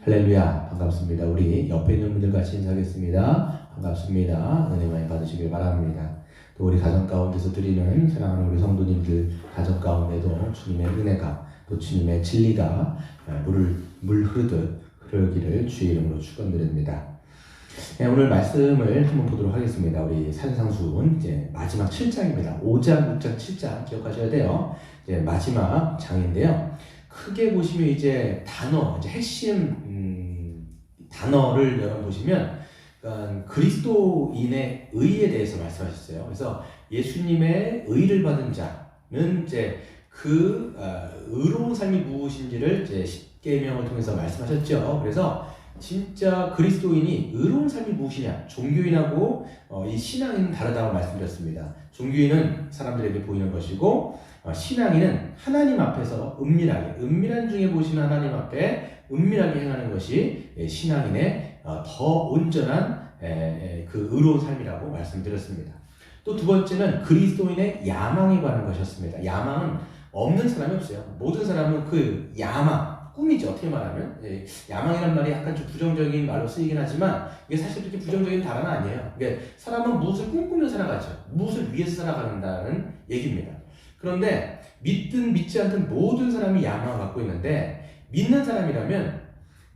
할렐루야, 반갑습니다. 우리 옆에 있는 분들 같이 인사하겠습니다. 반갑습니다. 은혜 많이 받으시길 바랍니다. 또 우리 가정 가운데서 드리는 사랑하는 우리 성도님들 가정 가운데도 주님의 은혜가 또 주님의 진리가 물 흐르듯 흐르기를 주의 이름으로 축원드립니다. 네, 오늘 말씀을 한번 보도록 하겠습니다. 우리 산상수훈 이제 마지막 7장입니다. 5장, 6장, 7장 기억하셔야 돼요. 이제 마지막 장인데요. 크게 보시면 이제 단어, 이제 핵심 단어를 여러분 보시면 그리스도인의 의에 대해서 말씀하셨어요. 그래서 예수님의 의를 받은 자는 이제 그 의로운 삶이 무엇인지를 이제 십계명을 통해서 말씀하셨죠. 그래서 진짜 그리스도인이 의로운 삶이 무엇이냐? 종교인하고 이 신앙인은 다르다고 말씀드렸습니다. 종교인은 사람들에게 보이는 것이고 신앙인은 하나님 앞에서 은밀한 중에 보시는 하나님 앞에 은밀하게 행하는 것이 신앙인의 더 온전한 그 의로운 삶이라고 말씀드렸습니다. 또 두 번째는 그리스도인의 야망에 관한 것이었습니다. 야망은 없는 사람이 없어요. 모든 사람은 그 야망, 꿈이죠. 어떻게 말하면 야망이란 말이 약간 좀 부정적인 말로 쓰이긴 하지만 이게 사실 그렇게 부정적인 단어는 아니에요. 그러니까 사람은 무엇을 꿈꾸며 살아가죠. 무엇을 위해서 살아간다는 얘기입니다. 그런데 믿든 믿지 않든 모든 사람이 야망을 갖고 있는데 믿는 사람이라면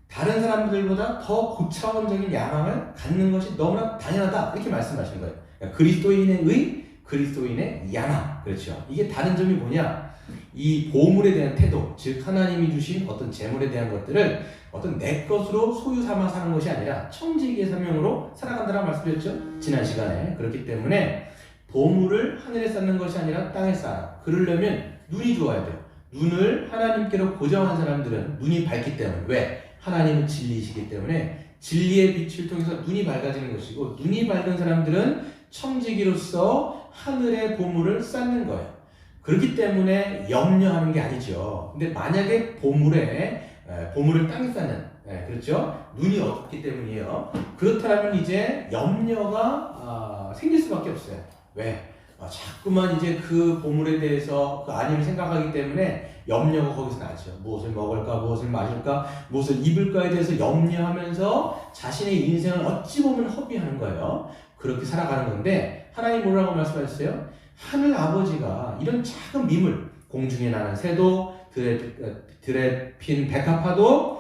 다른 사람들보다 더 고차원적인 야망을 갖는 것이 너무나 당연하다 이렇게 말씀하신 거예요. 그러니까 그리스도인의 의, 그리스도인의 야망. 그렇죠. 이게 다른 점이 뭐냐? 이 보물에 대한 태도, 즉 하나님이 주신 어떤 재물에 대한 것들을 어떤 내 것으로 소유 삼아 사는 것이 아니라 청지기의 사명으로 살아간다라고 말씀드렸죠. 지난 시간에. 그렇기 때문에 보물을 하늘에 쌓는 것이 아니라 땅에 쌓아. 그러려면 눈이 좋아야 돼요. 눈을 하나님께로 고정한 사람들은 눈이 밝기 때문에. 왜? 하나님은 진리이시기 때문에 진리의 빛을 통해서 눈이 밝아지는 것이고 눈이 밝은 사람들은 청지기로서 하늘의 보물을 쌓는 거예요. 그렇기 때문에 염려하는 게 아니죠. 근데 만약에 보물을 땅에 쌓는, 그렇죠? 눈이 없기 때문이에요. 그렇다면 이제 염려가 생길 수밖에 없어요. 왜? 자꾸만 이제 그 보물에 대해서 그 안위를 생각하기 때문에 염려가 거기서 나죠. 무엇을 먹을까, 무엇을 마실까, 무엇을 입을까에 대해서 염려하면서 자신의 인생을 어찌 보면 허비하는 거예요. 그렇게 살아가는 건데 하나님 뭐라고 말씀하셨어요? 하늘 아버지가 이런 작은 미물, 공중에 나는 새도, 들에 핀 백합화도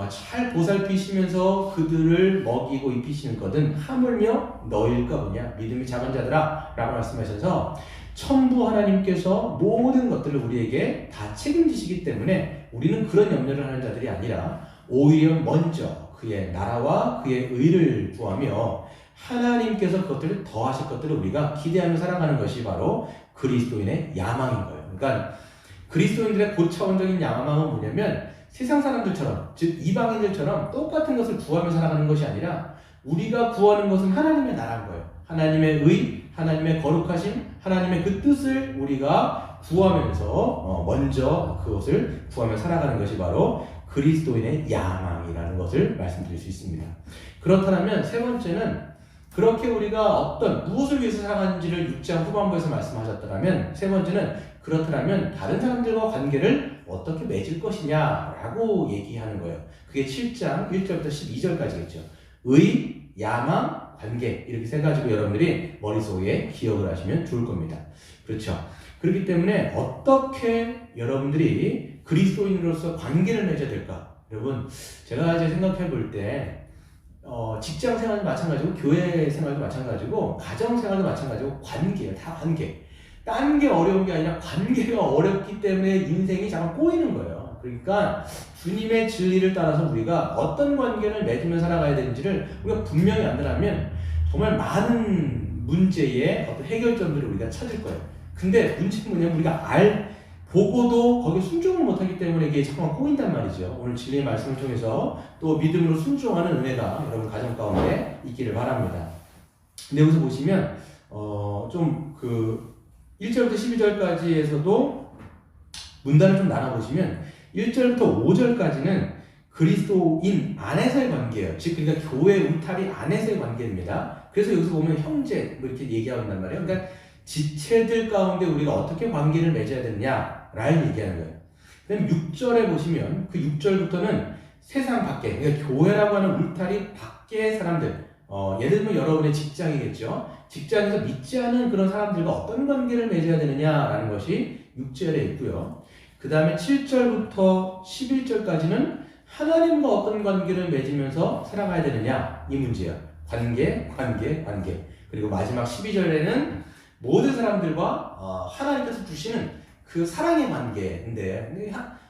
잘 보살피시면서 그들을 먹이고 입히시는 거든 하물며 너일까 보냐? 믿음이 작은 자들아 라고 말씀하셔서 천부 하나님께서 모든 것들을 우리에게 다 책임지시기 때문에 우리는 그런 염려를 하는 자들이 아니라 오히려 먼저 그의 나라와 그의 의를 구하며 하나님께서 그것들을 더하실 것들을 우리가 기대하며 살아가는 것이 바로 그리스도인의 야망인 거예요. 그러니까 그리스도인들의 고차원적인 야망은 뭐냐면 세상 사람들처럼, 즉 이방인들처럼 똑같은 것을 구하며 살아가는 것이 아니라 우리가 구하는 것은 하나님의 나라인 거예요. 하나님의 의, 하나님의 거룩하심, 하나님의 그 뜻을 우리가 구하면서 먼저 그것을 구하며 살아가는 것이 바로 그리스도인의 야망이라는 것을 말씀드릴 수 있습니다. 그렇다면 세 번째는 그렇게 우리가 무엇을 위해서 살아가는지를 6장 후반부에서 말씀하셨더라면 세 번째는 그렇다면 다른 사람들과 관계를 어떻게 맺을 것이냐라고 얘기하는 거예요. 그게 7장 1절부터 12절까지겠죠. 의, 야망, 관계 이렇게 세 가지로 여러분들이 머릿속에 기억을 하시면 좋을 겁니다. 그렇죠. 그렇기 때문에 어떻게 여러분들이 그리스도인으로서 관계를 맺어야 될까? 여러분 제가 이제 생각해 볼 때 직장 생활도 마찬가지고 교회 생활도 마찬가지고 가정 생활도 마찬가지고 관계예요. 다 관계. 딴 게 어려운 게 아니라 관계가 어렵기 때문에 인생이 잠깐 꼬이는 거예요. 그러니까 주님의 진리를 따라서 우리가 어떤 관계를 맺으며 살아가야 되는지를 우리가 분명히 안다면 정말 많은 문제의 어떤 해결점들을 우리가 찾을 거예요. 근데 문제는 뭐냐면 우리가 보고도 거기에 순종을 못하기 때문에 이게 잠깐 꼬인단 말이죠. 오늘 진리의 말씀을 통해서 또 믿음으로 순종하는 은혜가 여러분 가정 가운데 있기를 바랍니다. 근데 여기서 보시면 좀 1절부터 12절까지에서도 문단을 좀 나눠보시면 1절부터 5절까지는 그리스도인 안에서의 관계예요. 즉 그러니까 교회 울타리 안에서의 관계입니다. 그래서 여기서 보면 형제 뭐 이렇게 얘기한단 말이에요. 그러니까 지체들 가운데 우리가 어떻게 관계를 맺어야 되느냐를 얘기하는 거예요. 그다음 6절에 보시면 그 6절부터는 세상 밖에, 그러니까 교회라고 하는 울타리 밖의 사람들, 예를 들면 여러분의 직장이겠죠. 직장에서 믿지 않은 그런 사람들과 어떤 관계를 맺어야 되느냐라는 것이 6절에 있고요. 그 다음에 7절부터 11절까지는 하나님과 어떤 관계를 맺으면서 살아가야 되느냐 이 문제예요. 관계. 그리고 마지막 12절에는 모든 사람들과 하나님께서 주시는 그 사랑의 관계인데,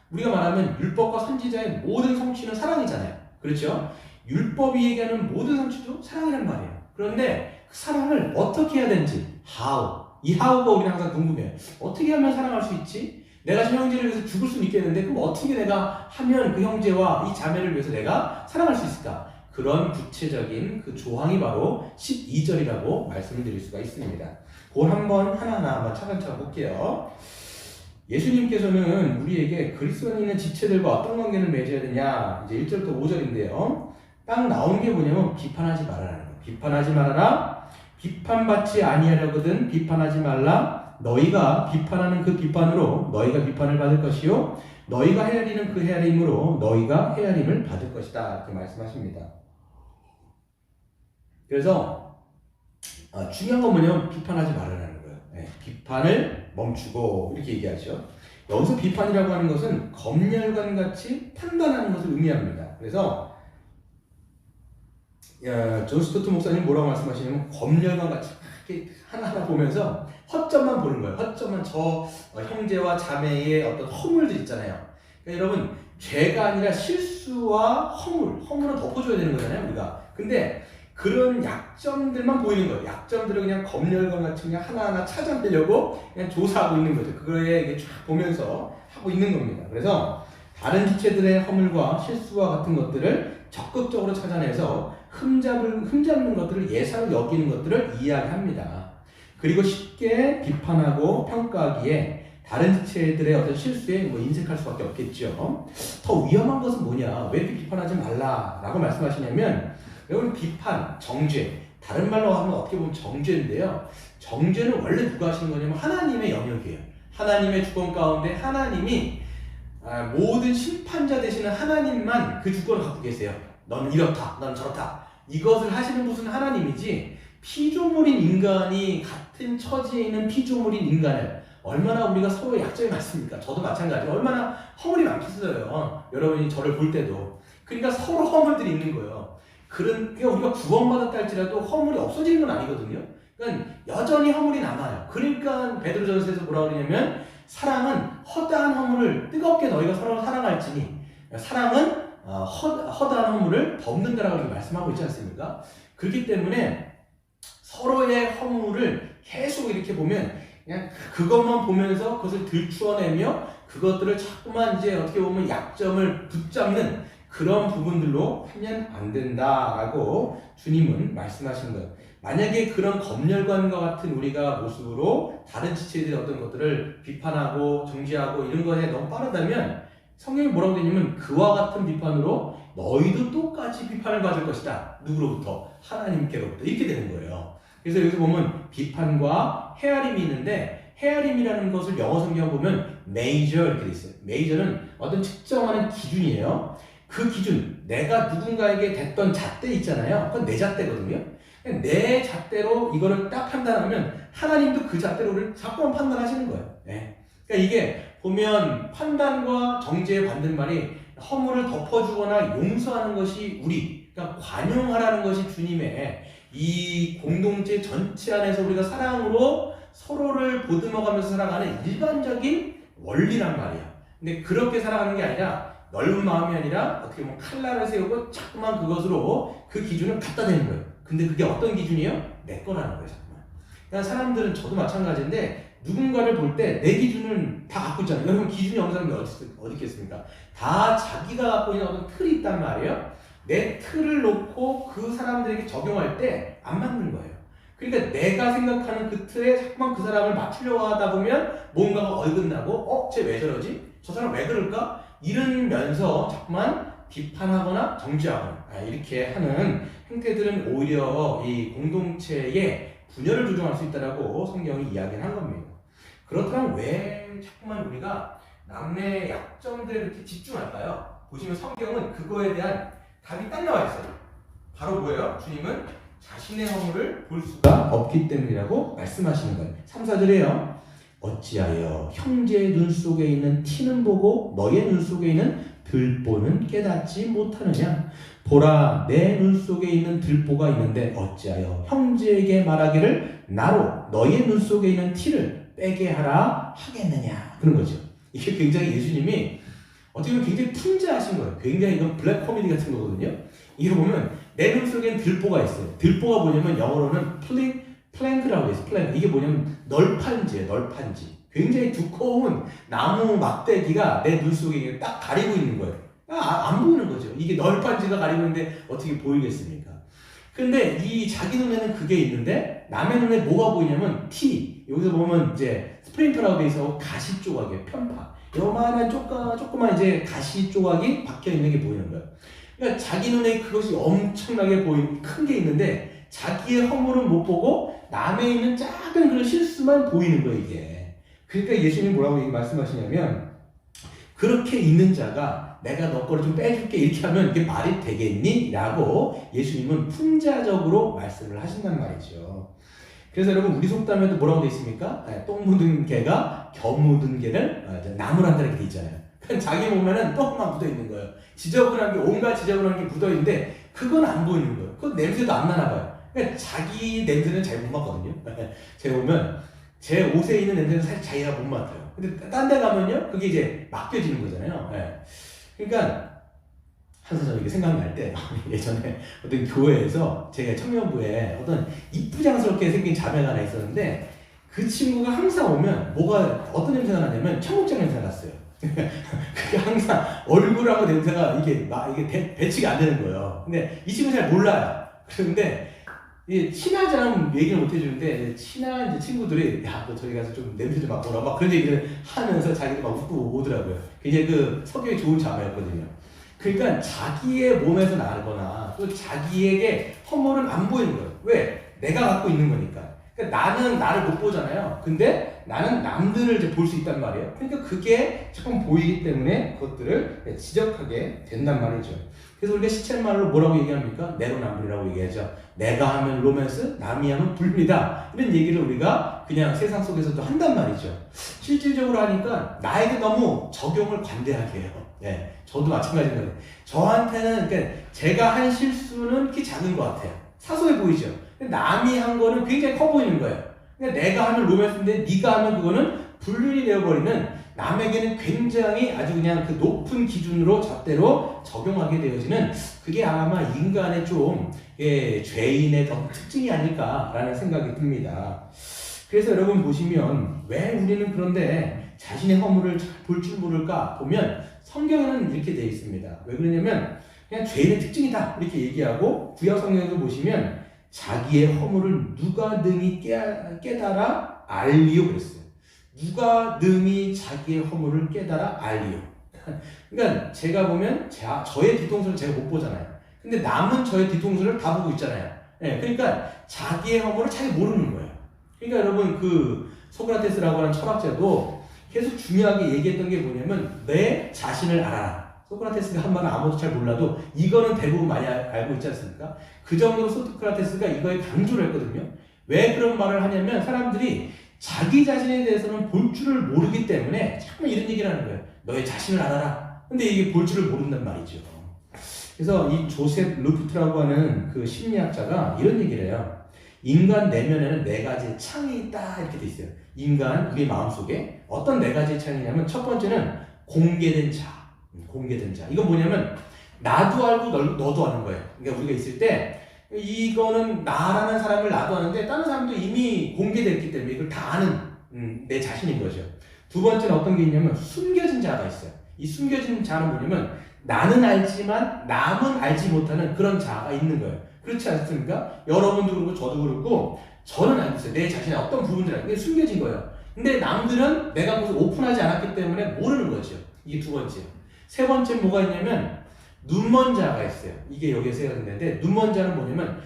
우리가 말하면 율법과 선지자의 모든 성취는 사랑이잖아요. 그렇죠? 율법이 얘기하는 모든 성취도 사랑이란 말이에요. 그런데 그 사랑을 어떻게 해야 되는지, 이 how가 우리는 항상 궁금해요. 어떻게 하면 사랑할 수 있지? 내가 저 형제를 위해서 죽을 수는 있겠는데 그럼 어떻게 내가 하면 그 형제와 이 자매를 위해서 내가 사랑할 수 있을까? 그런 구체적인 그 조항이 바로 12절이라고 말씀을 드릴 수가 있습니다. 그걸 하나하나 한번 차근차근 볼게요. 예수님께서는 우리에게 그리스도 안에 있는 지체들과 어떤 관계를 맺어야 되냐, 이제 1절부터 5절인데요. 딱 나오는 게 뭐냐면 비판하지 말아라는 거예요. 비판하지 말아라. 비판받지 아니하려거든 비판하지 말라. 너희가 비판하는 그 비판으로 너희가 비판을 받을 것이요, 너희가 헤아리는 그 헤아림으로 너희가 헤아림을 받을 것이다. 이렇게 말씀하십니다. 그래서 중요한 건 뭐냐면 비판하지 말아라는 거예요. 네, 비판을 멈추고 이렇게 얘기하죠. 여기서 비판이라고 하는 것은 검열관 같이 판단하는 것을 의미합니다. 그래서 존 스토트 목사님 뭐라고 말씀하시냐면 검열관 같이 이렇게 하나하나 보면서 허점만 보는 거예요. 허점만, 저 형제와 자매의 어떤 허물들 있잖아요. 그러니까 여러분, 죄가 아니라 실수와 허물은 덮어줘야 되는 거잖아요, 우리가. 근데 그런 약점들만 보이는 거예요. 약점들을 그냥 검열관 같이 그냥 하나하나 찾아내려고 그냥 조사하고 있는 거죠. 그거에 쫙 보면서 하고 있는 겁니다. 그래서 다른 지체들의 허물과 실수와 같은 것들을 적극적으로 찾아내서 흠잡는 것들을 예사로 여기는 것들을 이야기합니다. 그리고 쉽게 비판하고 평가하기에 다른 지체들의 어떤 실수에 인색할 수밖에 없겠죠. 더 위험한 것은 뭐냐? 왜 이렇게 비판하지 말라라고 말씀하시냐면, 여러분, 비판, 정죄, 다른 말로 하면 어떻게 보면 정죄인데요. 정죄는 원래 누가 하시는 거냐면 하나님의 영역이에요. 하나님의 주권 가운데 하나님이 모든 심판자 되시는 하나님만 그 주권을 갖고 계세요. 넌 이렇다, 넌 저렇다. 이것을 하시는 분은 하나님이지, 피조물인 인간이 같은 처지에 있는 피조물인 인간을 얼마나 우리가 서로 약점이 많습니까? 저도 마찬가지로 얼마나 허물이 많겠어요. 여러분이 저를 볼 때도. 그러니까 서로 허물들이 있는 거예요. 그러니까 우리가 구원받았다 할지라도 허물이 없어지는 건 아니거든요. 그러니까 여전히 허물이 남아요. 그러니까 베드로전서에서 뭐라고 그러냐면, 사랑은 허다한 허물을 뜨겁게 너희가 서로 사랑할지니, 사랑은 허다한 허물을 덮는다라고 이렇게 말씀하고 있지 않습니까? 그렇기 때문에 서로의 허물을 계속 이렇게 보면 그냥 그것만 보면서 그것을 들추어내며 그것들을 자꾸만 이제 어떻게 보면 약점을 붙잡는 그런 부분들로 하면 안 된다라고 주님은 말씀하신 거예요. 만약에 그런 검열관과 같은 우리가 모습으로 다른 지체들의 어떤 것들을 비판하고 정죄하고 이런 거에 너무 빠르다면, 성경이 뭐라고 되냐면 그와 같은 비판으로 너희도 똑같이 비판을 받을 것이다. 누구로부터? 하나님께로부터. 이렇게 되는 거예요. 그래서 여기서 보면 비판과 헤아림이 있는데, 헤아림이라는 것을 영어 성경 보면 major 이렇게 돼 있어요. major는 어떤 측정하는 기준이에요. 그 기준, 내가 누군가에게 됐던 잣대 있잖아요. 그건 내 잣대거든요. 내 잣대로 이거를 딱 판단하면 하나님도 그 잣대로를 자꾸만 판단하시는 거예요. 네. 그러니까 이게 보면 판단과 정죄의 반대말이 허물을 덮어주거나 용서하는 것이 그러니까 관용하라는 것이 주님의 이 공동체 전체 안에서 우리가 사랑으로 서로를 보듬어가면서 살아가는 일반적인 원리란 말이야. 근데 그렇게 살아가는 게 아니라, 넓은 마음이 아니라 어떻게 보면 칼날을 세우고 자꾸만 그것으로 그 기준을 갖다 대는 거예요. 근데 그게 어떤 기준이에요? 내 거라는 거예요, 자꾸만. 그러니까 사람들은, 저도 마찬가지인데, 누군가를 볼 때 내 기준은 다 갖고 있잖아요. 여러분, 기준이 없는 사람이 어디 있겠습니까? 다 자기가 갖고 있는 어떤 틀이 있단 말이에요. 내 틀을 놓고 그 사람들에게 적용할 때 안 맞는 거예요. 그러니까 내가 생각하는 그 틀에 자꾸만 그 사람을 맞추려고 하다 보면 뭔가가 어긋나고, 쟤 왜 저러지? 저 사람 왜 그럴까? 이러면서 자꾸만 비판하거나 정죄하거나 이렇게 하는 행태들은 오히려 이 공동체의 분열을 조종할 수 있다라고 성경이 이야기를 한 겁니다. 그렇다면 왜 자꾸만 우리가 남의 약점들에 이렇게 집중할까요? 보시면 성경은 그거에 대한 답이 딱 나와 있어요. 바로 뭐예요? 주님은 자신의 허물을 볼 수가 없기 때문이라고 말씀하시는 거예요. 3, 4절에요. 어찌하여 형제의 눈 속에 있는 티는 보고 너의 눈 속에 있는 들보는 깨닫지 못하느냐? 보라, 내 눈 속에 있는 들보가 있는데 어찌하여 형제에게 말하기를 나로 너의 눈 속에 있는 티를 빼게 하라 하겠느냐? 그런 거죠. 이게 굉장히 예수님이 어떻게 보면 굉장히 풍자하신 거예요. 굉장히 이건 블랙 코미디 같은 거거든요. 이거 보면 내 눈 속에는 들보가 있어요. 들보가 뭐냐면 영어로는 플랭크라고 해서 플랭크. 이게 뭐냐면 널판지예요. 널판지. 굉장히 두꺼운 나무 막대기가 내 눈 속에 딱 가리고 있는 거예요. 안 보이는 거죠. 이게 널판지가 가리고 있는데 어떻게 보이겠습니까? 근데 이 자기 눈에는 그게 있는데 남의 눈에 뭐가 보이냐면 티. 여기서 보면 이제 스프린터라고 돼 있어 가시 조각이에요. 편파. 요만한 조그만 이제 가시 조각이 박혀 있는 게 보이는 거예요. 그러니까 자기 눈에 그것이 엄청나게 큰 게 있는데 자기의 허물은 못 보고 남의 있는 작은 그런 실수만 보이는 거예요, 이게. 그러니까 예수님이 뭐라고 말씀하시냐면 그렇게 있는 자가 내가 너 거를 좀 빼줄게 이렇게 하면 이게 말이 되겠니? 라고 예수님은 풍자적으로 말씀을 하신단 말이죠. 그래서 여러분 우리 속담에도 뭐라고 돼 있습니까? 똥 묻은 개가 겨묻은 개를 나무란다 이렇게 돼 있잖아요. 자기 몸에는 똥만 묻어 있는 거예요. 지저분한 게 온갖 지저분한 게 묻어 있는데 그건 안 보이는 거예요. 그 냄새도 안 나나 봐요. 그러니까 자기 냄새는 잘 못 맡거든요. 제가 보면 제 옷에 있는 냄새는 사실 자기가 못 맡아요. 근데 딴 데 가면요 그게 이제 맡겨지는 거잖아요. 그러니까 항상 저는 이게 생각날 때 예전에 어떤 교회에서 제가 청년부에 어떤 이쁘장스럽게 생긴 자매가 하나 있었는데 그 친구가 항상 오면 어떤 냄새가 나냐면 청국장 냄새가 났어요. 그게 항상 얼굴하고 냄새가 이게 배치가 안 되는 거예요. 근데 이 친구 잘 몰라요. 그런데 친하지 않으면 얘기를 못 해주는데 친한 이제 친구들이 야 너 저기 가서 좀 냄새 좀 맡고 오라 막 그런 얘기를 하면서 자기도 막 웃고 오더라고요. 굉장히 그 성격이 좋은 자매였거든요. 그러니까 자기의 몸에서 나거나 또 자기에게 허물은 안 보이는 거예요. 왜? 내가 갖고 있는 거니까. 그러니까 나는 나를 못 보잖아요. 근데 나는 남들을 이제 볼 수 있단 말이에요. 그러니까 그게 조금 보이기 때문에 그것들을 지적하게 된단 말이죠. 그래서 우리가 시쳇말로 뭐라고 얘기합니까? 내로남불이라고 얘기하죠. 내가 하면 로맨스, 남이 하면 불미다. 이런 얘기를 우리가 그냥 세상 속에서도 한단 말이죠. 실질적으로 하니까 나에게 너무 적용을 관대하게 해요. 저도 마찬가지인 거예요. 저한테는 그러니까 제가 한 실수는 그렇게 작은 것 같아요. 사소해 보이죠. 남이 한 거는 굉장히 커 보이는 거예요. 그러니까 내가 하면 로맨스인데 네가 하면 그거는 불륜이 되어버리는 남에게는 굉장히 아주 그냥 그 높은 기준으로 잣대로 적용하게 되어지는 그게 아마 인간의 좀 죄인의 특징이 아닐까라는 생각이 듭니다. 그래서 여러분 보시면 왜 우리는 그런데 자신의 허물을 볼 줄 모를까 보면 성경에는 이렇게 되어 있습니다. 왜 그러냐면 그냥 죄인의 특징이다 이렇게 얘기하고 구약 성경에도 보시면 자기의 허물을 누가 능히 깨달아 알리오 그랬어요. 누가 능히 자기의 허물을 깨달아 알리오. 그러니까 제가 보면 저의 뒤통수를 제가 못 보잖아요. 근데 남은 저의 뒤통수를 다 보고 있잖아요. 그러니까 자기의 허물을 잘 모르는 거예요. 그러니까 여러분 그 소크라테스라고 하는 철학자도 계속 중요하게 얘기했던 게 뭐냐면 내 자신을 알아라. 소크라테스가 한 말은 아무도 잘 몰라도 이거는 대부분 많이 알고 있지 않습니까? 그 정도로 소크라테스가 이거에 강조를 했거든요. 왜 그런 말을 하냐면 사람들이 자기 자신에 대해서는 볼 줄을 모르기 때문에 자꾸 이런 얘기를 하는 거예요. 너의 자신을 알아라. 근데 이게 볼 줄을 모른단 말이죠. 그래서 이 조셉 루프트라고 하는 그 심리학자가 이런 얘기를 해요. 인간 내면에는 네 가지 창이 있다 이렇게 돼 있어요. 인간 우리 마음속에 어떤 네 가지 창이냐면 첫 번째는 공개된 자. 이건 뭐냐면 나도 알고 너도 아는 거예요. 그러니까 우리가 있을 때 이거는 나라는 사람을 나도 아는데 다른 사람도 이미 공개됐기 때문에 이걸 다 아는 내 자신인 거죠. 두 번째는 어떤 게 있냐면 숨겨진 자가 있어요. 이 숨겨진 자는 뭐냐면 나는 알지만 남은 알지 못하는 그런 자가 있는 거예요. 그렇지 않습니까? 여러분도 그렇고 저도 그렇고 저는 알고 있어요. 내 자신의 어떤 부분들이 이게 숨겨진 거예요. 근데 남들은 내가 그것을 오픈하지 않았기 때문에 모르는 거죠. 이게 두 번째예요. 세 번째 뭐가 있냐면 눈먼 자가 있어요. 이게 여기에서 해당되는데 눈먼 자는 뭐냐면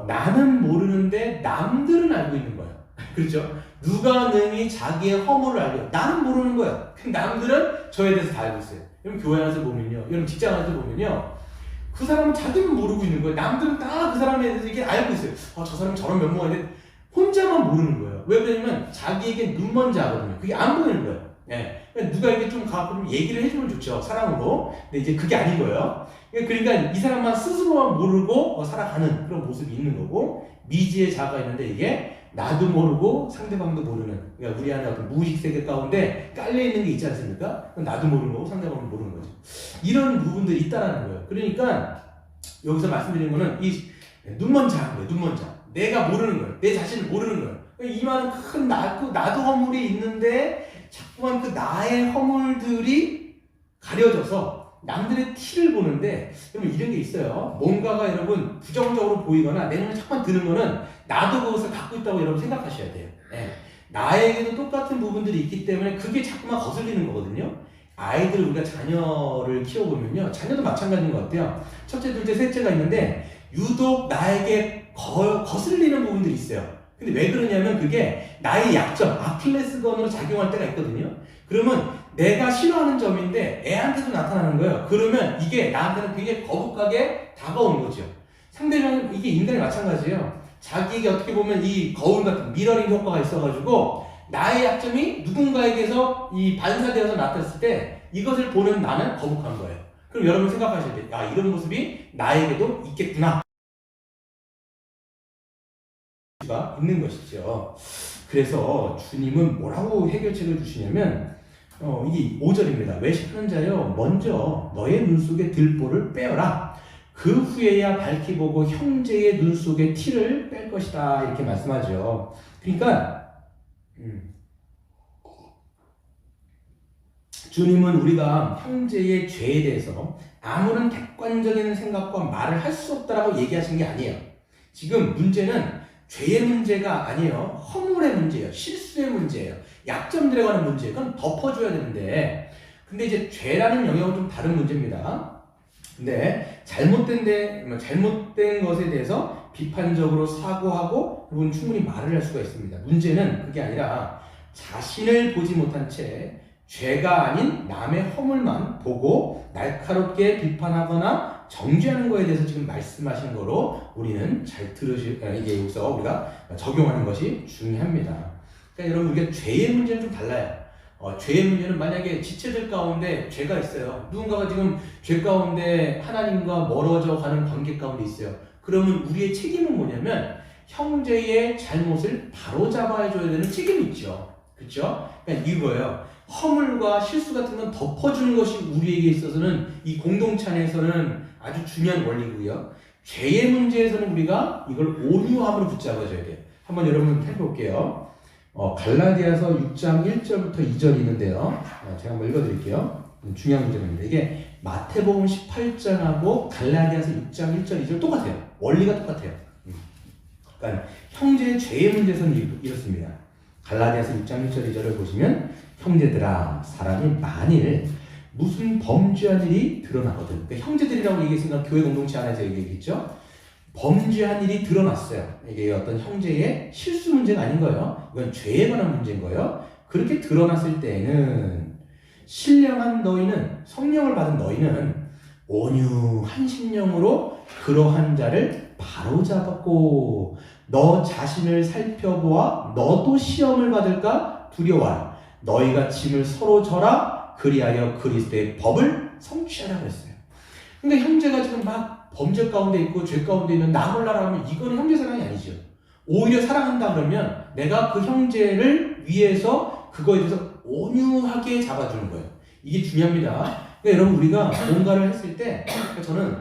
나는 모르는데 남들은 알고 있는 거예요. 그렇죠? 누가 능히 자기의 허물을 알려 나는 모르는 거예요. 남들은 저에 대해서 다 알고 있어요. 여러분 교회 안에서 보면요, 여러분 직장 안에서 보면요, 그 사람은 자기만 모르고 있는 거예요. 남들은 다 그 사람에 대해서 이게 알고 있어요. 저 사람 저런 면모가 있는데 혼자만 모르는 거예요. 왜 그러냐면 자기에게 눈 먼저 하거든요. 그게 안 보이는 거예요. 예. 누가 이게 좀 가끔 얘기를 해주면 좋죠. 사랑으로. 근데 이제 그게 아닌 거예요. 그러니까 이 사람만 스스로만 모르고 살아가는 그런 모습이 있는 거고, 미지의 자아가 있는데 이게 나도 모르고 상대방도 모르는, 그러니까 우리 안에 어떤 무의식 세계 가운데 깔려있는 게 있지 않습니까? 나도 모르는 거고 상대방도 모르는 거죠. 이런 부분들이 있다라는 거예요. 그러니까 여기서 말씀드리는 거는 이 눈먼 자인 거예요. 눈먼 자. 내가 모르는 거예요. 내 자신을 모르는 거예요. 이만한 큰 나도 허물이 있는데 자꾸만 그 나의 허물들이 가려져서 남들의 티를 보는데, 여러분 이런 게 있어요. 뭔가가 여러분 부정적으로 보이거나 내 눈에 자꾸만 드는 거는 나도 그것을 갖고 있다고 여러분 생각하셔야 돼요. 네. 나에게도 똑같은 부분들이 있기 때문에 그게 자꾸만 거슬리는 거거든요. 아이들, 우리가 자녀를 키워보면요, 자녀도 마찬가지인 것 같아요. 첫째, 둘째, 셋째가 있는데 유독 나에게 거슬리는 부분들이 있어요. 근데 왜 그러냐면 그게 나의 약점, 아킬레스건으로 작용할 때가 있거든요. 그러면 내가 싫어하는 점인데 애한테도 나타나는 거예요. 그러면 이게 나한테는 굉장히 거북하게 다가오는 거죠. 상대방은, 이게 인간이 마찬가지예요. 자기에게 어떻게 보면 이 거울 같은 미러링 효과가 있어가지고 나의 약점이 누군가에게서 이 반사되어서 나타났을 때 이것을 보는 나는 거북한 거예요. 그럼 여러분 생각하셔야 돼요. 야, 이런 모습이 나에게도 있겠구나. 가 있는 것이죠. 그래서 주님은 뭐라고 해결책을 주시냐면 이게 5절입니다. 외식하는 자여, 먼저 너의 눈 속에 들보를 빼어라. 그 후에야 밝히 보고 형제의 눈 속에 티를 뺄 것이다. 이렇게 말씀하죠. 그러니까 주님은 우리가 형제의 죄에 대해서 아무런 객관적인 생각과 말을 할 수 없다라고 얘기하신 게 아니에요. 지금 문제는 죄의 문제가 아니에요. 허물의 문제예요. 실수의 문제예요. 약점들에 관한 문제예요. 그건 덮어줘야 되는데, 근데 이제 죄라는 영역은 좀 다른 문제입니다. 근데 잘못된 것에 대해서 비판적으로 사고하고 여러분 충분히 말을 할 수가 있습니다. 문제는 그게 아니라 자신을 보지 못한 채 죄가 아닌 남의 허물만 보고 날카롭게 비판하거나 정죄하는 거에 대해서 지금 말씀하신 거로 우리는 잘 이게 여기서 우리가 적용하는 것이 중요합니다. 그러니까 여러분, 우리가 죄의 문제는 좀 달라요. 죄의 문제는 만약에 지체들 가운데 죄가 있어요. 누군가가 지금 죄 가운데 하나님과 멀어져 가는 관계 가운데 있어요. 그러면 우리의 책임은 뭐냐면 형제의 잘못을 바로잡아야 줘야 되는 책임이 있죠. 그렇죠? 그러니까 이거예요. 허물과 실수 같은 건 덮어주는 것이 우리에게 있어서는, 이 공동체 안에서는 아주 중요한 원리고요. 죄의 문제에서는 우리가 이걸 온유함으로 붙잡아줘야 돼요. 한번 여러분 해볼게요. 갈라디아서 6장 1절부터 2절이 있는데요. 제가 한번 읽어드릴게요. 중요한 문제입니다. 이게 마태복음 18장하고 갈라디아서 6장 1절 2절 똑같아요. 원리가 똑같아요. 그러니까 형제의 죄의 문제에서는 이렇습니다. 갈라디아서 6장 1절 2절을 보시면, 형제들아, 사람이 만일 무슨 범죄한 일이 드러나거든. 그러니까 형제들이라고 얘기했으니까 교회 공동체 안에서 얘기했죠. 범죄한 일이 드러났어요. 이게 어떤 형제의 실수 문제가 아닌 거예요. 이건 죄에 관한 문제인 거예요. 그렇게 드러났을 때에는 신령한 너희는, 성령을 받은 너희는 온유한 심령으로 그러한 자를 바로잡았고 너 자신을 살펴보아 너도 시험을 받을까 두려워하라. 너희가 짐을 서로 져라. 그리하여 그리스도의 법을 성취하라 그랬어요. 그러니까 형제가 지금 막 범죄 가운데 있고 죄 가운데 있는 나 몰라라 하면 이거는 형제 사랑이 아니죠. 오히려 사랑한다 그러면 내가 그 형제를 위해서 그거에 대해서 온유하게 잡아주는 거예요. 이게 중요합니다. 그러니까 여러분, 우리가 뭔가를 했을 때 저는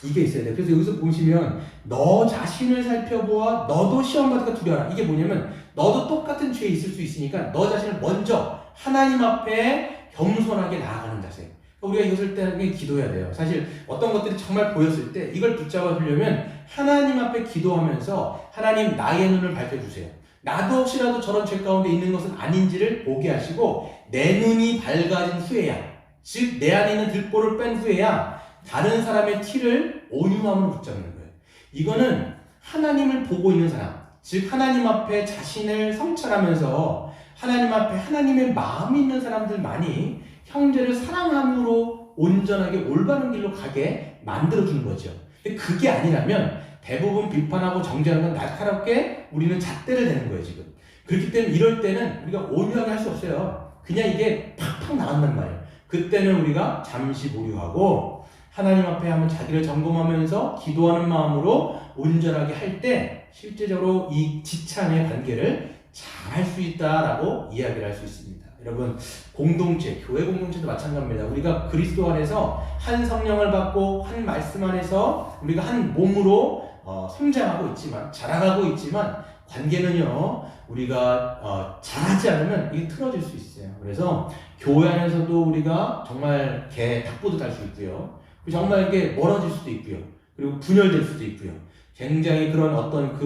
이게 있어야 돼요. 그래서 여기서 보시면 너 자신을 살펴보아 너도 시험 받을까 두려워라. 이게 뭐냐면 너도 똑같은 죄에 있을 수 있으니까 너 자신을 먼저 하나님 앞에 겸손하게 나아가는 자세. 우리가 이것을 때문에 기도해야 돼요. 사실 어떤 것들이 정말 보였을 때 이걸 붙잡아 주려면 하나님 앞에 기도하면서 하나님, 나의 눈을 밝혀주세요. 나도 혹시라도 저런 죄 가운데 있는 것은 아닌지를 보게 하시고 내 눈이 밝아진 후에야, 즉 내 안에 있는 들보를 뺀 후에야 다른 사람의 티를 온유함으로 붙잡는 거예요. 이거는 하나님을 보고 있는 사람, 즉 하나님 앞에 자신을 성찰하면서 하나님 앞에 하나님의 마음이 있는 사람들만이 형제를 사랑함으로 온전하게 올바른 길로 가게 만들어주는 거죠. 근데 그게 아니라면 대부분 비판하고 정죄하는 건 날카롭게 우리는 잣대를 대는 거예요, 지금. 그렇기 때문에 이럴 때는 우리가 온유하게 할 수 없어요. 그냥 이게 팍팍 나간단 말이에요. 그때는 우리가 잠시 보류하고 하나님 앞에 한번 자기를 점검하면서 기도하는 마음으로 온전하게 할 때 실제적으로 이 지창의 관계를 잘 할 수 있다라고 이야기를 할 수 있습니다. 여러분, 공동체, 교회 공동체도 마찬가지입니다. 우리가 그리스도 안에서 한 성령을 받고 한 말씀 안에서 우리가 한 몸으로 성장하고 있지만, 자라가고 있지만 관계는요, 우리가 잘하지 않으면 이게 틀어질 수 있어요. 그래서 교회 안에서도 우리가 정말 닭보도 달 수 있고요. 정말 이게 멀어질 수도 있고요. 그리고 분열될 수도 있고요. 굉장히 그런 어떤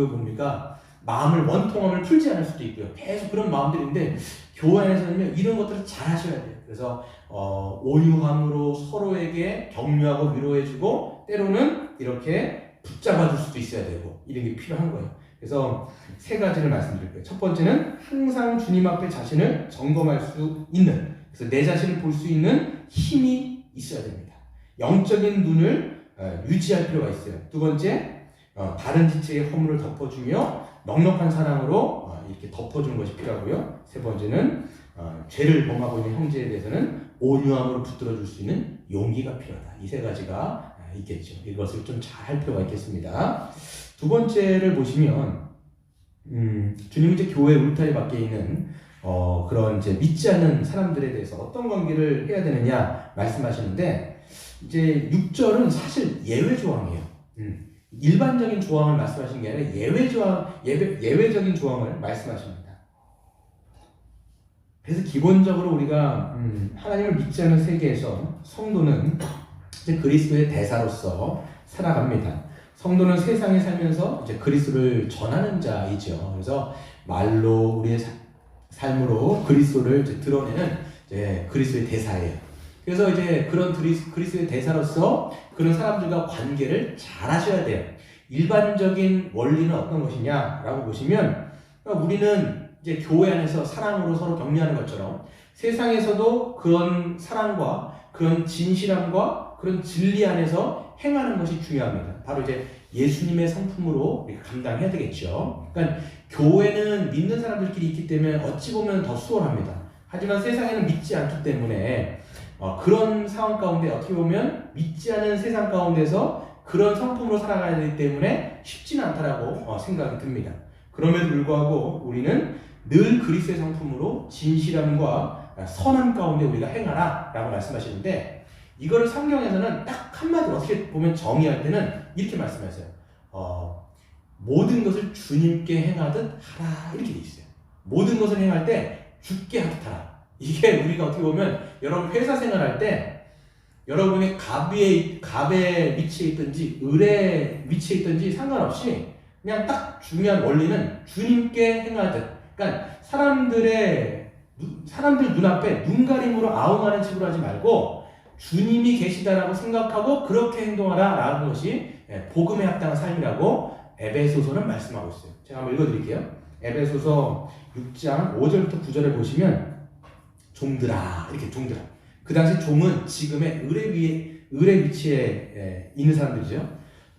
마음을 원통함을 풀지 않을 수도 있고요. 계속 그런 마음들인데 교회 안에서는요, 이런 것들을 잘 하셔야 돼요. 그래서 온유함으로 서로에게 격려하고 위로해주고 때로는 이렇게 붙잡아줄 수도 있어야 되고 이런 게 필요한 거예요. 그래서 세 가지를 말씀드릴게요. 첫 번째는 항상 주님 앞에 자신을 점검할 수 있는, 그래서 내 자신을 볼 수 있는 힘이 있어야 됩니다. 영적인 눈을 유지할 필요가 있어요. 두 번째, 다른 지체의 허물을 덮어주며 넉넉한 사랑으로 이렇게 덮어주는 것이 필요하고요. 세 번째는 죄를 범하고 있는 형제에 대해서는 온유함으로 붙들어줄 수 있는 용기가 필요하다. 이 세 가지가 있겠죠. 이것을 좀 잘 할 필요가 있겠습니다. 두 번째를 보시면 주님이 이제 교회 울타리 밖에 있는 그런 이제 믿지 않는 사람들에 대해서 어떤 관계를 해야 되느냐 말씀하시는데, 이제 6절은 사실 예외 조항이에요. 일반적인 조항을 말씀하신 게 아니라 예외적인 조항을 말씀하십니다. 그래서 기본적으로 우리가 하나님을 믿지 않는 세계에서 성도는 이제 그리스도의 대사로서 살아갑니다. 성도는 세상에 살면서 이제 그리스도를 전하는 자이죠. 그래서 말로 우리의 삶으로 그리스도를 이제 드러내는 이제 그리스도의 대사예요. 그래서 이제 그런 그리스도의 대사로서 그런 사람들과 관계를 잘 하셔야 돼요. 일반적인 원리는 어떤 것이냐라고 보시면, 우리는 이제 교회 안에서 사랑으로 서로 격려하는 것처럼 세상에서도 그런 사랑과 그런 진실함과 그런 진리 안에서 행하는 것이 중요합니다. 바로 이제 예수님의 성품으로 감당해야 되겠죠. 그러니까 교회는 믿는 사람들끼리 있기 때문에 어찌 보면 더 수월합니다. 하지만 세상에는 믿지 않기 때문에 그런 상황 가운데 어떻게 보면 믿지 않은 세상 가운데서 그런 성품으로 살아가야 되기 때문에 쉽지는 않다라고 생각이 듭니다. 그럼에도 불구하고 우리는 늘 그리스도의 성품으로 진실함과 선함 가운데 우리가 행하라 라고 말씀하시는데, 이거를 성경에서는 딱 한마디로 어떻게 보면 정의할 때는 이렇게 말씀하세요. 모든 것을 주님께 행하듯 하라, 이렇게 돼 있어요. 모든 것을 행할 때 주께 하듯 하라. 이게 우리가 어떻게 보면 여러분 회사 생활할 때 여러분이 갑에 위치해 있든지 을에 위치해 있든지 상관없이 그냥 딱 중요한 원리는 주님께 행하듯, 그러니까 사람들 눈앞에 눈가림으로 아웅하는 식으로 하지 말고 주님이 계시다라고 생각하고 그렇게 행동하라라는 것이 복음에 합당한 삶이라고 에베소서는 말씀하고 있어요. 제가 한번 읽어드릴게요. 에베소서 6장 5절부터 9절에 보시면 종들아, 이렇게 종들아. 그 당시 종은 지금의 을의 위치에 있는 사람들이죠.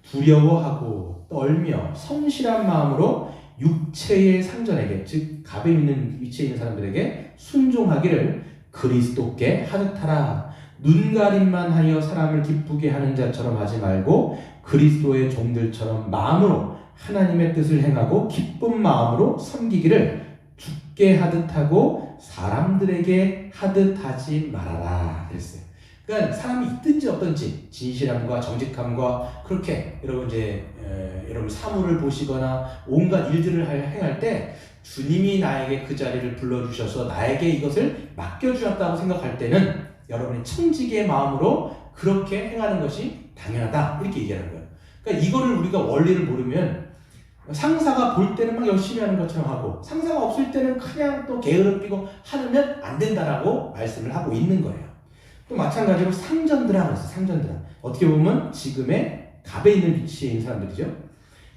두려워하고 떨며 성실한 마음으로 육체의 상전에게, 즉 갑에 있는 위치에 있는 사람들에게 순종하기를 그리스도께 하듯 하라. 눈가림만 하여 사람을 기쁘게 하는 자처럼 하지 말고 그리스도의 종들처럼 마음으로 하나님의 뜻을 행하고 기쁜 마음으로 섬기기를 주께 하듯 하고 사람들에게 하듯 하지 말아라 그랬어요. 그러니까 사람이 있든지 없든지 진실함과 정직함과 그렇게 여러분 사물을 보시거나 온갖 일들을 행할 때 주님이 나에게 그 자리를 불러주셔서 나에게 이것을 맡겨주셨다고 생각할 때는 여러분이 청지기의 마음으로 그렇게 행하는 것이 당연하다, 이렇게 얘기하는 거예요. 그러니까 이거를 우리가 원리를 모르면 상사가 볼 때는 막 열심히 하는 것처럼 하고 상사가 없을 때는 그냥 또 게으름 피고 하면 안 된다라고 말씀을 하고 있는 거예요. 또 마찬가지로 상전들아 그랬어요. 상전들아. 어떻게 보면 지금의 갑에 있는 위치에 있는 사람들이죠.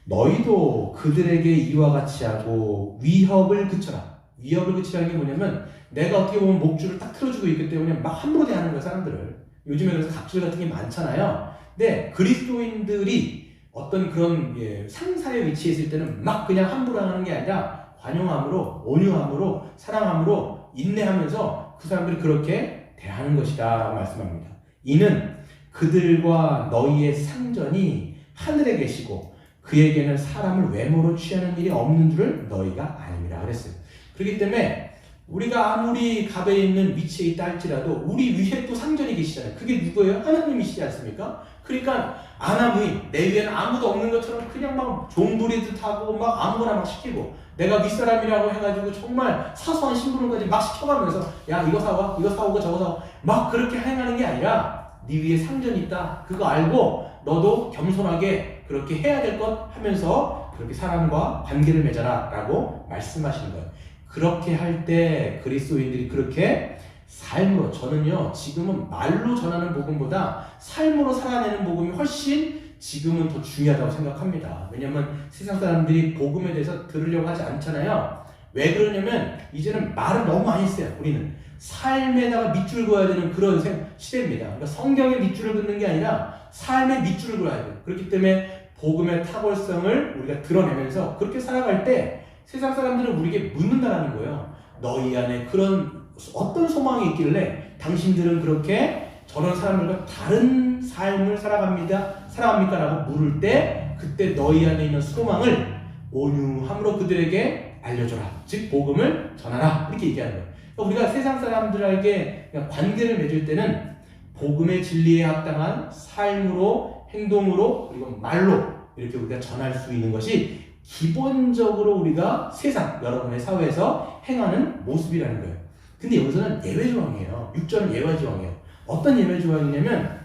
너희도 그들에게 이와 같이 하고 위협을 그쳐라. 위협을 그치라는 게 뭐냐면 내가 어떻게 보면 목줄을 딱 틀어주고 있기 때문에 막 함부로 대하는 거야, 사람들을. 요즘에 그래서 갑질 같은 게 많잖아요. 근데 그리스도인들이 어떤 그런 상사의 위치에 있을 때는 막 그냥 함부로 하는 게 아니라 관용함으로, 온유함으로, 사랑함으로, 인내하면서 그 사람들이 그렇게 대하는 것이다 라고 말씀합니다. 이는 그들과 너희의 상전이 하늘에 계시고 그에게는 사람을 외모로 취하는 일이 없는 줄을 너희가 아님이라 그랬어요. 그렇기 때문에 우리가 아무리 갑에 있는 위치에 있다 할지라도 우리 위에 또 상전이 계시잖아요. 그게 누구예요? 하나님이시지 않습니까? 그러니까 아나무인, 내 위에는 아무도 없는 것처럼 그냥 막 종부리듯 하고 막 아무거나 막 시키고 내가 윗사람이라고 해가지고 정말 사소한 심부름까지 막 시켜가면서 야 이거 사와, 이거 사오고 저거 사와 막 그렇게 행하는 게 아니라 네 위에 상전이 있다. 그거 알고 너도 겸손하게 그렇게 해야 될 것 하면서 그렇게 사람과 관계를 맺어라 라고 말씀하시는 거예요. 그렇게 할 때 그리스도인들이 그렇게 삶으로, 저는요 지금은 말로 전하는 복음보다 삶으로 살아내는 복음이 훨씬 지금은 더 중요하다고 생각합니다. 왜냐하면 세상 사람들이 복음에 대해서 들으려고 하지 않잖아요. 왜 그러냐면 이제는 말을 너무 많이 했어요. 우리는 삶에다가 밑줄 그어야 되는 그런 시대입니다. 그러니까 성경의 밑줄을 긋는 게 아니라 삶의 밑줄을 그어야 돼요. 그렇기 때문에 복음의 탁월성을 우리가 드러내면서 그렇게 살아갈 때 세상 사람들은 우리에게 묻는다라는 거예요. 너희 안에 그런 어떤 소망이 있길래 당신들은 그렇게 저런 사람들과 다른 삶을 살아갑니까? 라고 물을 때 그때 너희 안에 있는 소망을 온유함으로 그들에게 알려줘라. 즉 복음을 전하라. 이렇게 얘기하는 거예요. 그러니까 우리가 세상 사람들에게 관계를 맺을 때는 복음의 진리에 합당한 삶으로, 행동으로, 그리고 말로 이렇게 우리가 전할 수 있는 것이 기본적으로 우리가 세상, 여러분의 사회에서 행하는 모습이라는 거예요. 근데 여기서는 예외 조항이에요. 6절은 예외 조항이에요. 어떤 예외 조항이냐면,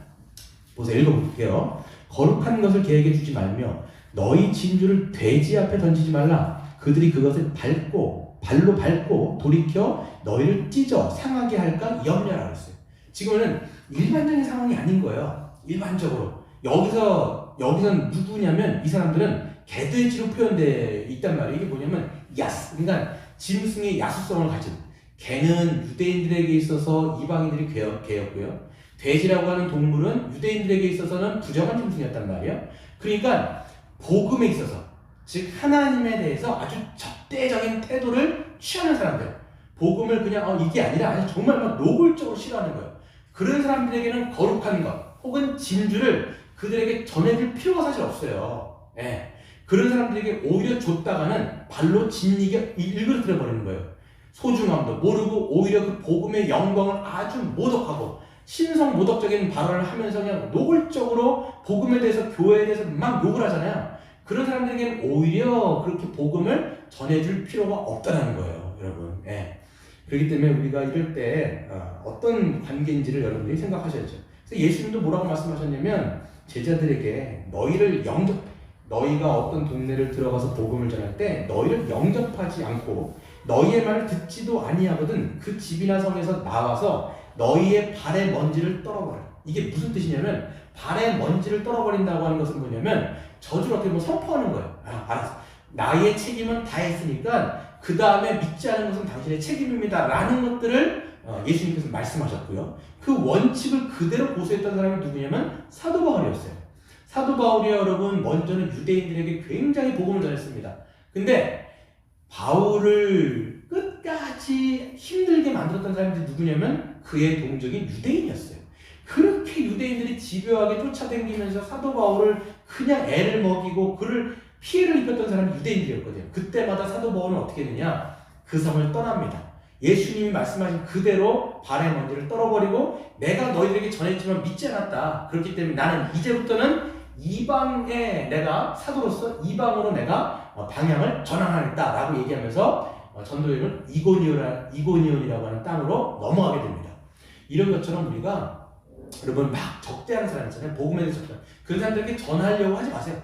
보세요. 읽어볼게요. 거룩한 것을 계획해 주지 말며 너희 진주를 돼지 앞에 던지지 말라. 그들이 그것을 발로 밟고 돌이켜 너희를 찢어 상하게 할까 염려라 그랬어요. 지금은 일반적인 상황이 아닌 거예요. 일반적으로. 여기서는 누구냐면 이 사람들은 개돼지로 표현되어 있단 말이에요. 이게 뭐냐면 그러니까 짐승의 야수성을 가진, 개는 유대인들에게 있어서 이방인들이 개였고요. 돼지라고 하는 동물은 유대인들에게 있어서는 부정한 짐승이었단 말이에요. 그러니까 복음에 있어서, 즉 하나님에 대해서 아주 적대적인 태도를 취하는 사람들, 복음을 그냥 이게 아니라 아주 정말 막 노골적으로 싫어하는 거예요. 그런 사람들에게는 거룩한 것 혹은 진주를 그들에게 전해줄 필요가 사실 없어요. 예. 그런 사람들에게 오히려 줬다가는 발로 짓이게 일그러뜨려 버리는 거예요. 소중함도 모르고 오히려 그 복음의 영광을 아주 모독하고 신성 모독적인 발언을 하면서 그냥 노골적으로 복음에 대해서, 교회에 대해서 막 욕을 하잖아요. 그런 사람들에게는 오히려 그렇게 복음을 전해줄 필요가 없다는 거예요, 여러분. 예. 그렇기 때문에 우리가 이럴 때 어떤 관계인지를 여러분들이 생각하셔야죠. 그래서 예수님도 뭐라고 말씀하셨냐면 제자들에게 너희가 어떤 동네를 들어가서 복음을 전할 때 너희를 영접하지 않고 너희의 말을 듣지도 아니하거든 그 집이나 성에서 나와서 너희의 발의 먼지를 떨어버려. 이게 무슨 뜻이냐면 발의 먼지를 떨어버린다고 하는 것은 뭐냐면 저주를 어떻게 보면 선포하는 거예요. 알았어. 나의 책임은 다 했으니까 그 다음에 믿지 않은 것은 당신의 책임입니다 라는 것들을 예수님께서 말씀하셨고요. 그 원칙을 그대로 고수했던 사람이 누구냐면 사도 바울이었어요. 사도 바울이 여러분 먼저는 유대인들에게 굉장히 복음을 전했습니다. 근데 바울을 끝까지 힘들게 만들었던 사람들이 누구냐면 그의 동족인 유대인이었어요. 그렇게 유대인들이 집요하게 쫓아다니면서 사도 바울을 그냥 애를 먹이고 그를 피해를 입혔던 사람이 유대인들이었거든요. 그때마다 사도 바울은 어떻게 되냐? 그 성을 떠납니다. 예수님이 말씀하신 그대로 발의 먼지를 떨어버리고 내가 너희들에게 전했지만 믿지 않았다. 그렇기 때문에 나는 이제부터는 이방에 내가 사도로서 이방으로 내가 방향을 전환하겠다 라고 얘기하면서 전도 여행을 이고니온이라고 하는 땅으로 넘어가게 됩니다. 이런 것처럼 우리가 여러분 막 적대하는 사람 있잖아요. 복음에 대해서 그런 사람들에게 전하려고 하지 마세요.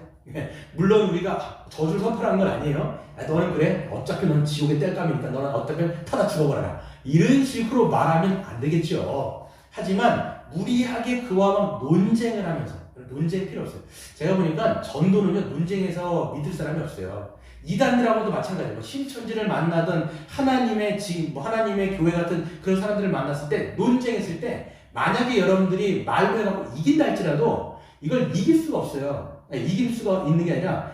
물론 우리가 저주를 선포하는 건 아니에요. 너는 그래? 어차피 넌 지옥의 땔감이니까 너는 어차피 타다 죽어버려라. 이런 식으로 말하면 안 되겠죠. 하지만 무리하게 그와 막 논쟁을 하면서 논쟁 필요 없어요. 제가 보니까 전도는요, 논쟁에서 믿을 사람이 없어요. 이단들하고도 마찬가지예요. 신천지를 만나든 하나님의 교회 같은 그런 사람들을 만났을 때, 논쟁했을 때, 만약에 여러분들이 말로 해갖고 이긴다 할지라도 이걸 이길 수가 없어요. 아니, 이길 수가 있는 게 아니라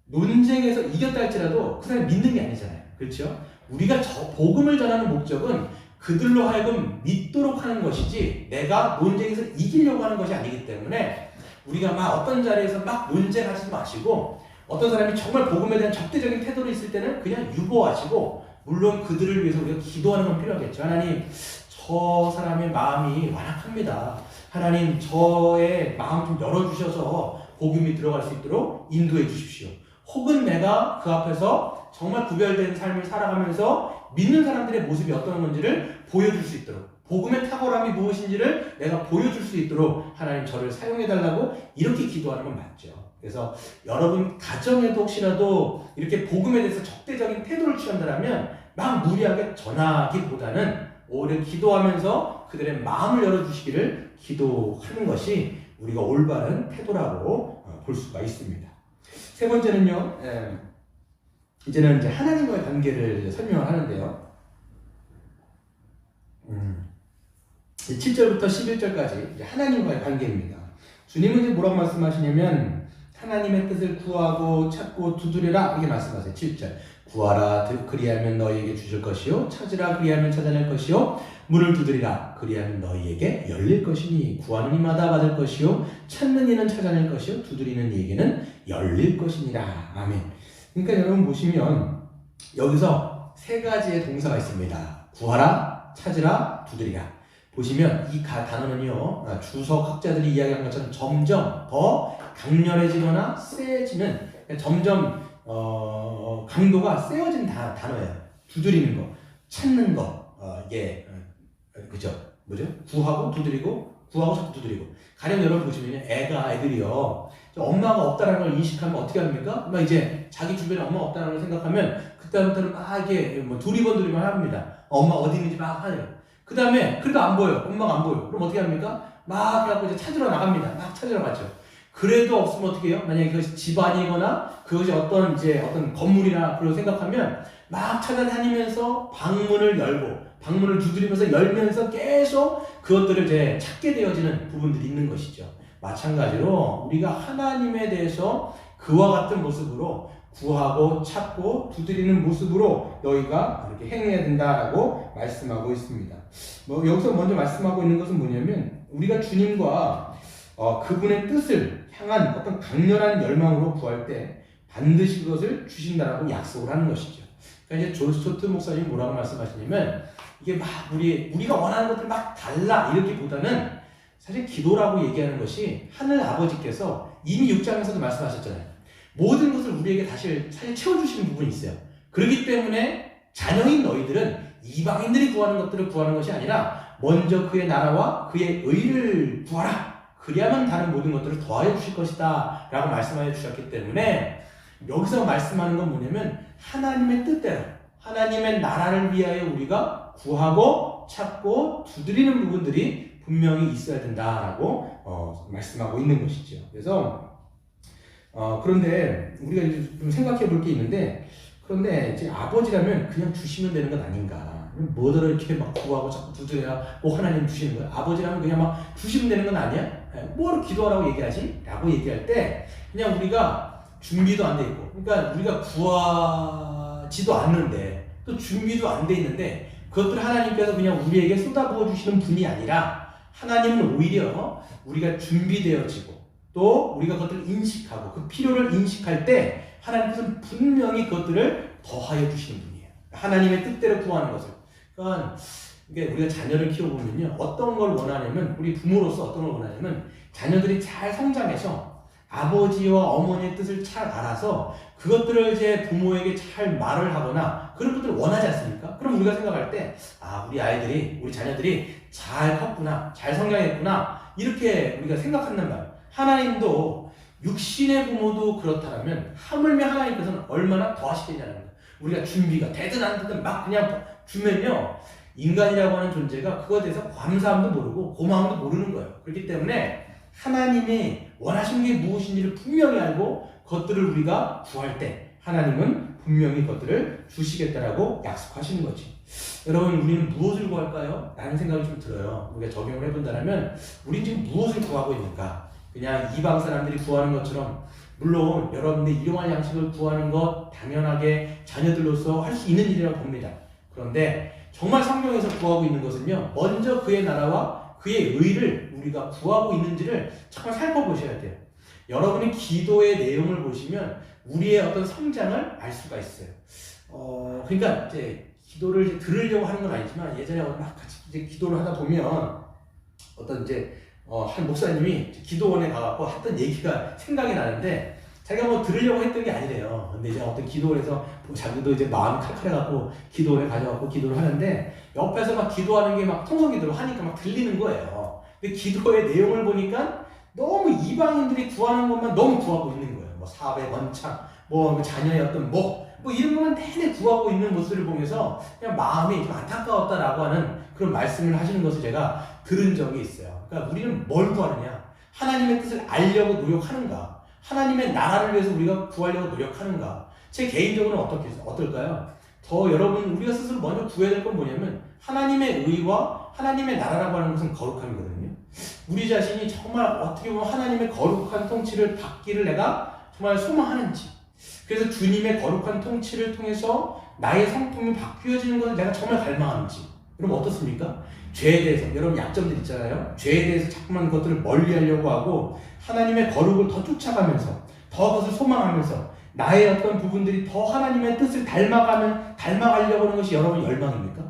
논쟁에서 이겼다 할지라도 그 사람이 믿는 게 아니잖아요. 그렇죠? 우리가 복음을 전하는 목적은 그들로 하여금 믿도록 하는 것이지 내가 논쟁에서 이기려고 하는 것이 아니기 때문에 우리가 막 어떤 자리에서 막 논쟁하지 마시고 어떤 사람이 정말 복음에 대한 적대적인 태도로 있을 때는 그냥 유보하시고 물론 그들을 위해서 우리가 기도하는 건 필요하겠죠. 하나님, 저 사람의 마음이 완악합니다. 하나님, 저의 마음 좀 열어주셔서 복음이 들어갈 수 있도록 인도해 주십시오. 혹은 내가 그 앞에서 정말 구별된 삶을 살아가면서 믿는 사람들의 모습이 어떤 건지를 보여줄 수 있도록, 복음의 탁월함이 무엇인지를 내가 보여줄 수 있도록 하나님 저를 사용해달라고 이렇게 기도하는 건 맞죠. 그래서 여러분 가정에도 혹시라도 이렇게 복음에 대해서 적대적인 태도를 취한다면 막 무리하게 전하기보다는 오히려 기도하면서 그들의 마음을 열어주시기를 기도하는 것이 우리가 올바른 태도라고 볼 수가 있습니다. 세 번째는요, 이제는 이제 하나님과의 관계를 설명을 하는데요. 7절부터 11절까지 하나님과의 관계입니다. 주님은 이제 뭐라고 말씀하시냐면 하나님의 뜻을 구하고 찾고 두드리라 이렇게 말씀하세요. 7절 구하라 그리하면 너희에게 주실 것이요 찾으라 그리하면 찾아낼 것이요 문을 두드리라 그리하면 너희에게 열릴 것이니 구하는 이마다 받을 것이요 찾는 이는 찾아낼 것이요 두드리는 이에게는 열릴 것이니라. 아멘. 그러니까 여러분 보시면 여기서 세 가지의 동사가 있습니다. 구하라, 찾으라, 두드리라. 보시면 이 단어는요, 주석 학자들이 이야기한 것처럼 점점 더 강렬해지거나 세지는, 점점 강도가 세워진 단어예요. 두드리는 거, 찾는 거, 이게 그죠? 뭐죠? 구하고 두드리고, 구하고 자꾸 두드리고. 가령 여러분 보시면 애들이요, 엄마가 없다라는 걸 인식하면 어떻게 합니까? 막 이제 자기 주변에 엄마가 없다는 걸 생각하면 그때부터는 막 이게 뭐 두리번 합니다. 엄마 어디 있는지 막 하네요. 그 다음에 그래도 안 보여. 엄마가 안 보여. 그럼 어떻게 합니까? 막 해갖고 이제 찾으러 나갑니다. 막 찾으러 가죠. 그래도 없으면 어떻게 해요? 만약에 그것이 집안이거나 그것이 어떤 건물이나 그런 생각하면 막 찾아다니면서 방문을 열고 방문을 두드리면서 열면서 계속 그것들을 이제 찾게 되어지는 부분들이 있는 것이죠. 마찬가지로 우리가 하나님에 대해서 그와 같은 모습으로 구하고 찾고 두드리는 모습으로 너희가 이렇게 행해야 된다라고 말씀하고 있습니다. 여기서 먼저 말씀하고 있는 것은 뭐냐면 우리가 주님과 그분의 뜻을 향한 어떤 강렬한 열망으로 구할 때 반드시 그것을 주신다라고 약속을 하는 것이죠. 그러니까 이제 존 스토트 목사님이 뭐라고 말씀하시냐면 이게 막 우리가 원하는 것들 막 달라 이렇게보다는 사실 기도라고 얘기하는 것이 하늘 아버지께서 이미 6장에서도 말씀하셨잖아요. 모든 것을 우리에게 사실 채워주시는 부분이 있어요. 그렇기 때문에 자녀인 너희들은 이방인들이 구하는 것들을 구하는 것이 아니라 먼저 그의 나라와 그의 의를 구하라. 그리하면 다른 모든 것들을 더하여 주실 것이다 라고 말씀하여 주셨기 때문에 여기서 말씀하는 건 뭐냐면 하나님의 뜻대로 하나님의 나라를 위하여 우리가 구하고 찾고 두드리는 부분들이 분명히 있어야 된다라고 말씀하고 있는 것이죠. 그래서 그런데 우리가 이제 좀 생각해 볼 게 있는데 그런데 이제 아버지라면 그냥 주시면 되는 건 아닌가? 뭐더러 이렇게 막 구하고 자꾸 두드려야 꼭 하나님 주시는 거야? 아버지라면 그냥 막 주시면 되는 건 아니야? 뭐로 기도하라고 얘기하지? 라고 얘기할 때 그냥 우리가 준비도 안 돼 있고 그러니까 우리가 구하지도 않는데 또 준비도 안 돼 있는데 그것들 하나님께서 그냥 우리에게 쏟아부어 주시는 분이 아니라 하나님은 오히려 우리가 준비되어지고 또 우리가 그것들을 인식하고 그 필요를 인식할 때 하나님께서는 분명히 그것들을 더하여 주시는 분이에요. 하나님의 뜻대로 구하는 것을. 그러니까 이게 우리가 자녀를 키워보면요. 어떤 걸 원하냐면 우리 부모로서 어떤 걸 원하냐면 자녀들이 잘 성장해서 아버지와 어머니의 뜻을 잘 알아서 그것들을 이제 부모에게 잘 말을 하거나 그런 것들을 원하지 않습니까? 그럼 우리가 생각할 때 우리 자녀들이 잘 컸구나, 잘 성장했구나 이렇게 우리가 생각한단 말이에요. 하나님도 육신의 부모도 그렇다면 하물며 하나님께서는 얼마나 더 하시겠냐는 거예요. 우리가 준비가 되든 안 되든 막 그냥 주면요. 인간이라고 하는 존재가 그거에 대해서 감사함도 모르고 고마움도 모르는 거예요. 그렇기 때문에 하나님의 원하시는 게 무엇인지를 분명히 알고 그것들을 우리가 구할 때 하나님은 분명히 그것들을 주시겠다라고 약속하시는 거지. 여러분, 우리는 무엇을 구할까요? 라는 생각이 좀 들어요. 우리가 적용을 해본다면 우리는 지금 무엇을 구하고 있는가? 그냥 이방 사람들이 구하는 것처럼, 물론 여러분들 일용할 양식을 구하는 것 당연하게 자녀들로서 할 수 있는 일이라고 봅니다. 그런데 정말 성경에서 구하고 있는 것은요, 먼저 그의 나라와 그의 의를 우리가 구하고 있는지를 정말 살펴보셔야 돼요. 여러분이 기도의 내용을 보시면 우리의 어떤 성장을 알 수가 있어요. 그러니까 이제 기도를 이제 들으려고 하는 건 아니지만, 예전에 막 같이 이제 기도를 하다 보면 어떤 이제 한 목사님이 기도원에 가갖고 했던 얘기가 생각이 나는데, 자기가 뭐 들으려고 했던 게 아니래요. 근데 이제 어떤 기도원에서 자기도 이제 마음이 칼칼해갖고 기도원에 가져갖고 기도를 하는데, 옆에서 막 기도하는 게 막 통성기도로 하니까 막 들리는 거예요. 근데 기도의 내용을 보니까 너무 이방인들이 구하는 것만 너무 구하고 있는 거예요. 뭐 사회 번창, 뭐 자녀의 어떤 뭐 이런 것만 내내 구하고 있는 모습을 보면서 그냥 마음이 좀 안타까웠다라고 하는 그런 말씀을 하시는 것을 제가 들은 적이 있어요. 그러니까 우리는 뭘 구하느냐? 하나님의 뜻을 알려고 노력하는가? 하나님의 나라를 위해서 우리가 구하려고 노력하는가? 제 개인적으로는 어떨까요? 여러분, 우리가 스스로 먼저 구해야 될 건 뭐냐면 하나님의 의와 하나님의 나라라고 하는 것은 거룩함이거든요. 우리 자신이 정말 어떻게 보면 하나님의 거룩한 통치를 받기를 내가 정말 소망하는지, 그래서 주님의 거룩한 통치를 통해서 나의 성품이 바뀌어지는 것을 내가 정말 갈망하는지. 여러분 어떻습니까? 죄에 대해서, 여러분 약점들 있잖아요. 죄에 대해서 자꾸만 그것들을 멀리하려고 하고 하나님의 거룩을 더 쫓아가면서 더 그것을 소망하면서 나의 어떤 부분들이 더 하나님의 뜻을 닮아가려고 하는 것이 여러분 열망입니까?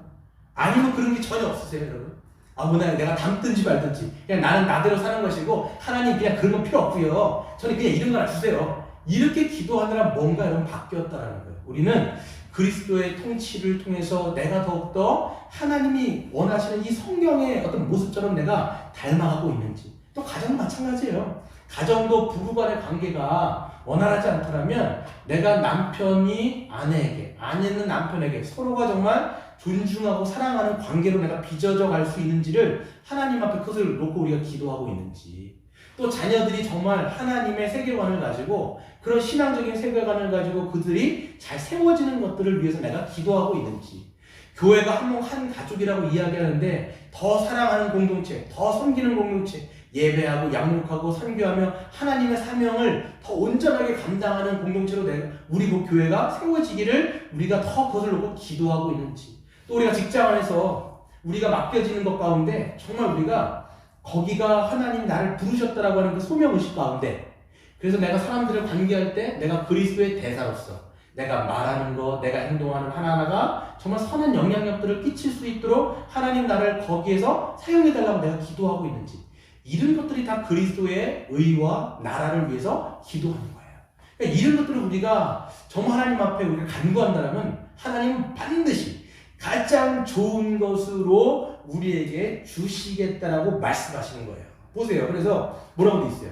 아니면 그런 게 전혀 없으세요, 여러분? 내가 닮든지 말든지 그냥 나는 나대로 사는 것이고 하나님 그냥 그런 건 필요 없고요. 저는 그냥 이런 거 하나 주세요. 이렇게 기도하느라 뭔가 여러분 바뀌었다라는 거예요. 우리는 그리스도의 통치를 통해서 내가 더욱더 하나님이 원하시는 이 성경의 어떤 모습처럼 내가 닮아가고 있는지. 또 가정도 마찬가지예요. 가정도 부부간의 관계가 원활하지 않다면 내가 남편이 아내에게, 아내는 남편에게 서로가 정말 존중하고 사랑하는 관계로 내가 빚어져 갈 수 있는지를 하나님 앞에 그것을 놓고 우리가 기도하고 있는지, 또 자녀들이 정말 하나님의 세계관을 가지고 그런 신앙적인 세계관을 가지고 그들이 잘 세워지는 것들을 위해서 내가 기도하고 있는지, 교회가 한 가족이라고 이야기하는데 더 사랑하는 공동체, 더 섬기는 공동체, 예배하고 양육하고 선교하며 하나님의 사명을 더 온전하게 감당하는 공동체로 우리 교회가 세워지기를 우리가 더 그것을 놓고 기도하고 있는지, 또 우리가 직장 안에서 우리가 맡겨지는 것 가운데 정말 우리가 거기가 하나님이 나를 부르셨다라고 하는 그 소명의식 가운데, 그래서 내가 사람들을 관계할 때 내가 그리스도의 대사로서 내가 말하는 것, 내가 행동하는 하나하나가 정말 선한 영향력들을 끼칠 수 있도록 하나님 나를 거기에서 사용해달라고 내가 기도하고 있는지, 이런 것들이 다 그리스도의 의와 나라를 위해서 기도하는 거예요. 그러니까 이런 것들을 우리가 정말 하나님 앞에 우리가 간구한다면 하나님은 반드시 가장 좋은 것으로 우리에게 주시겠다라고 말씀하시는 거예요. 보세요. 그래서 뭐라고 돼 있어요?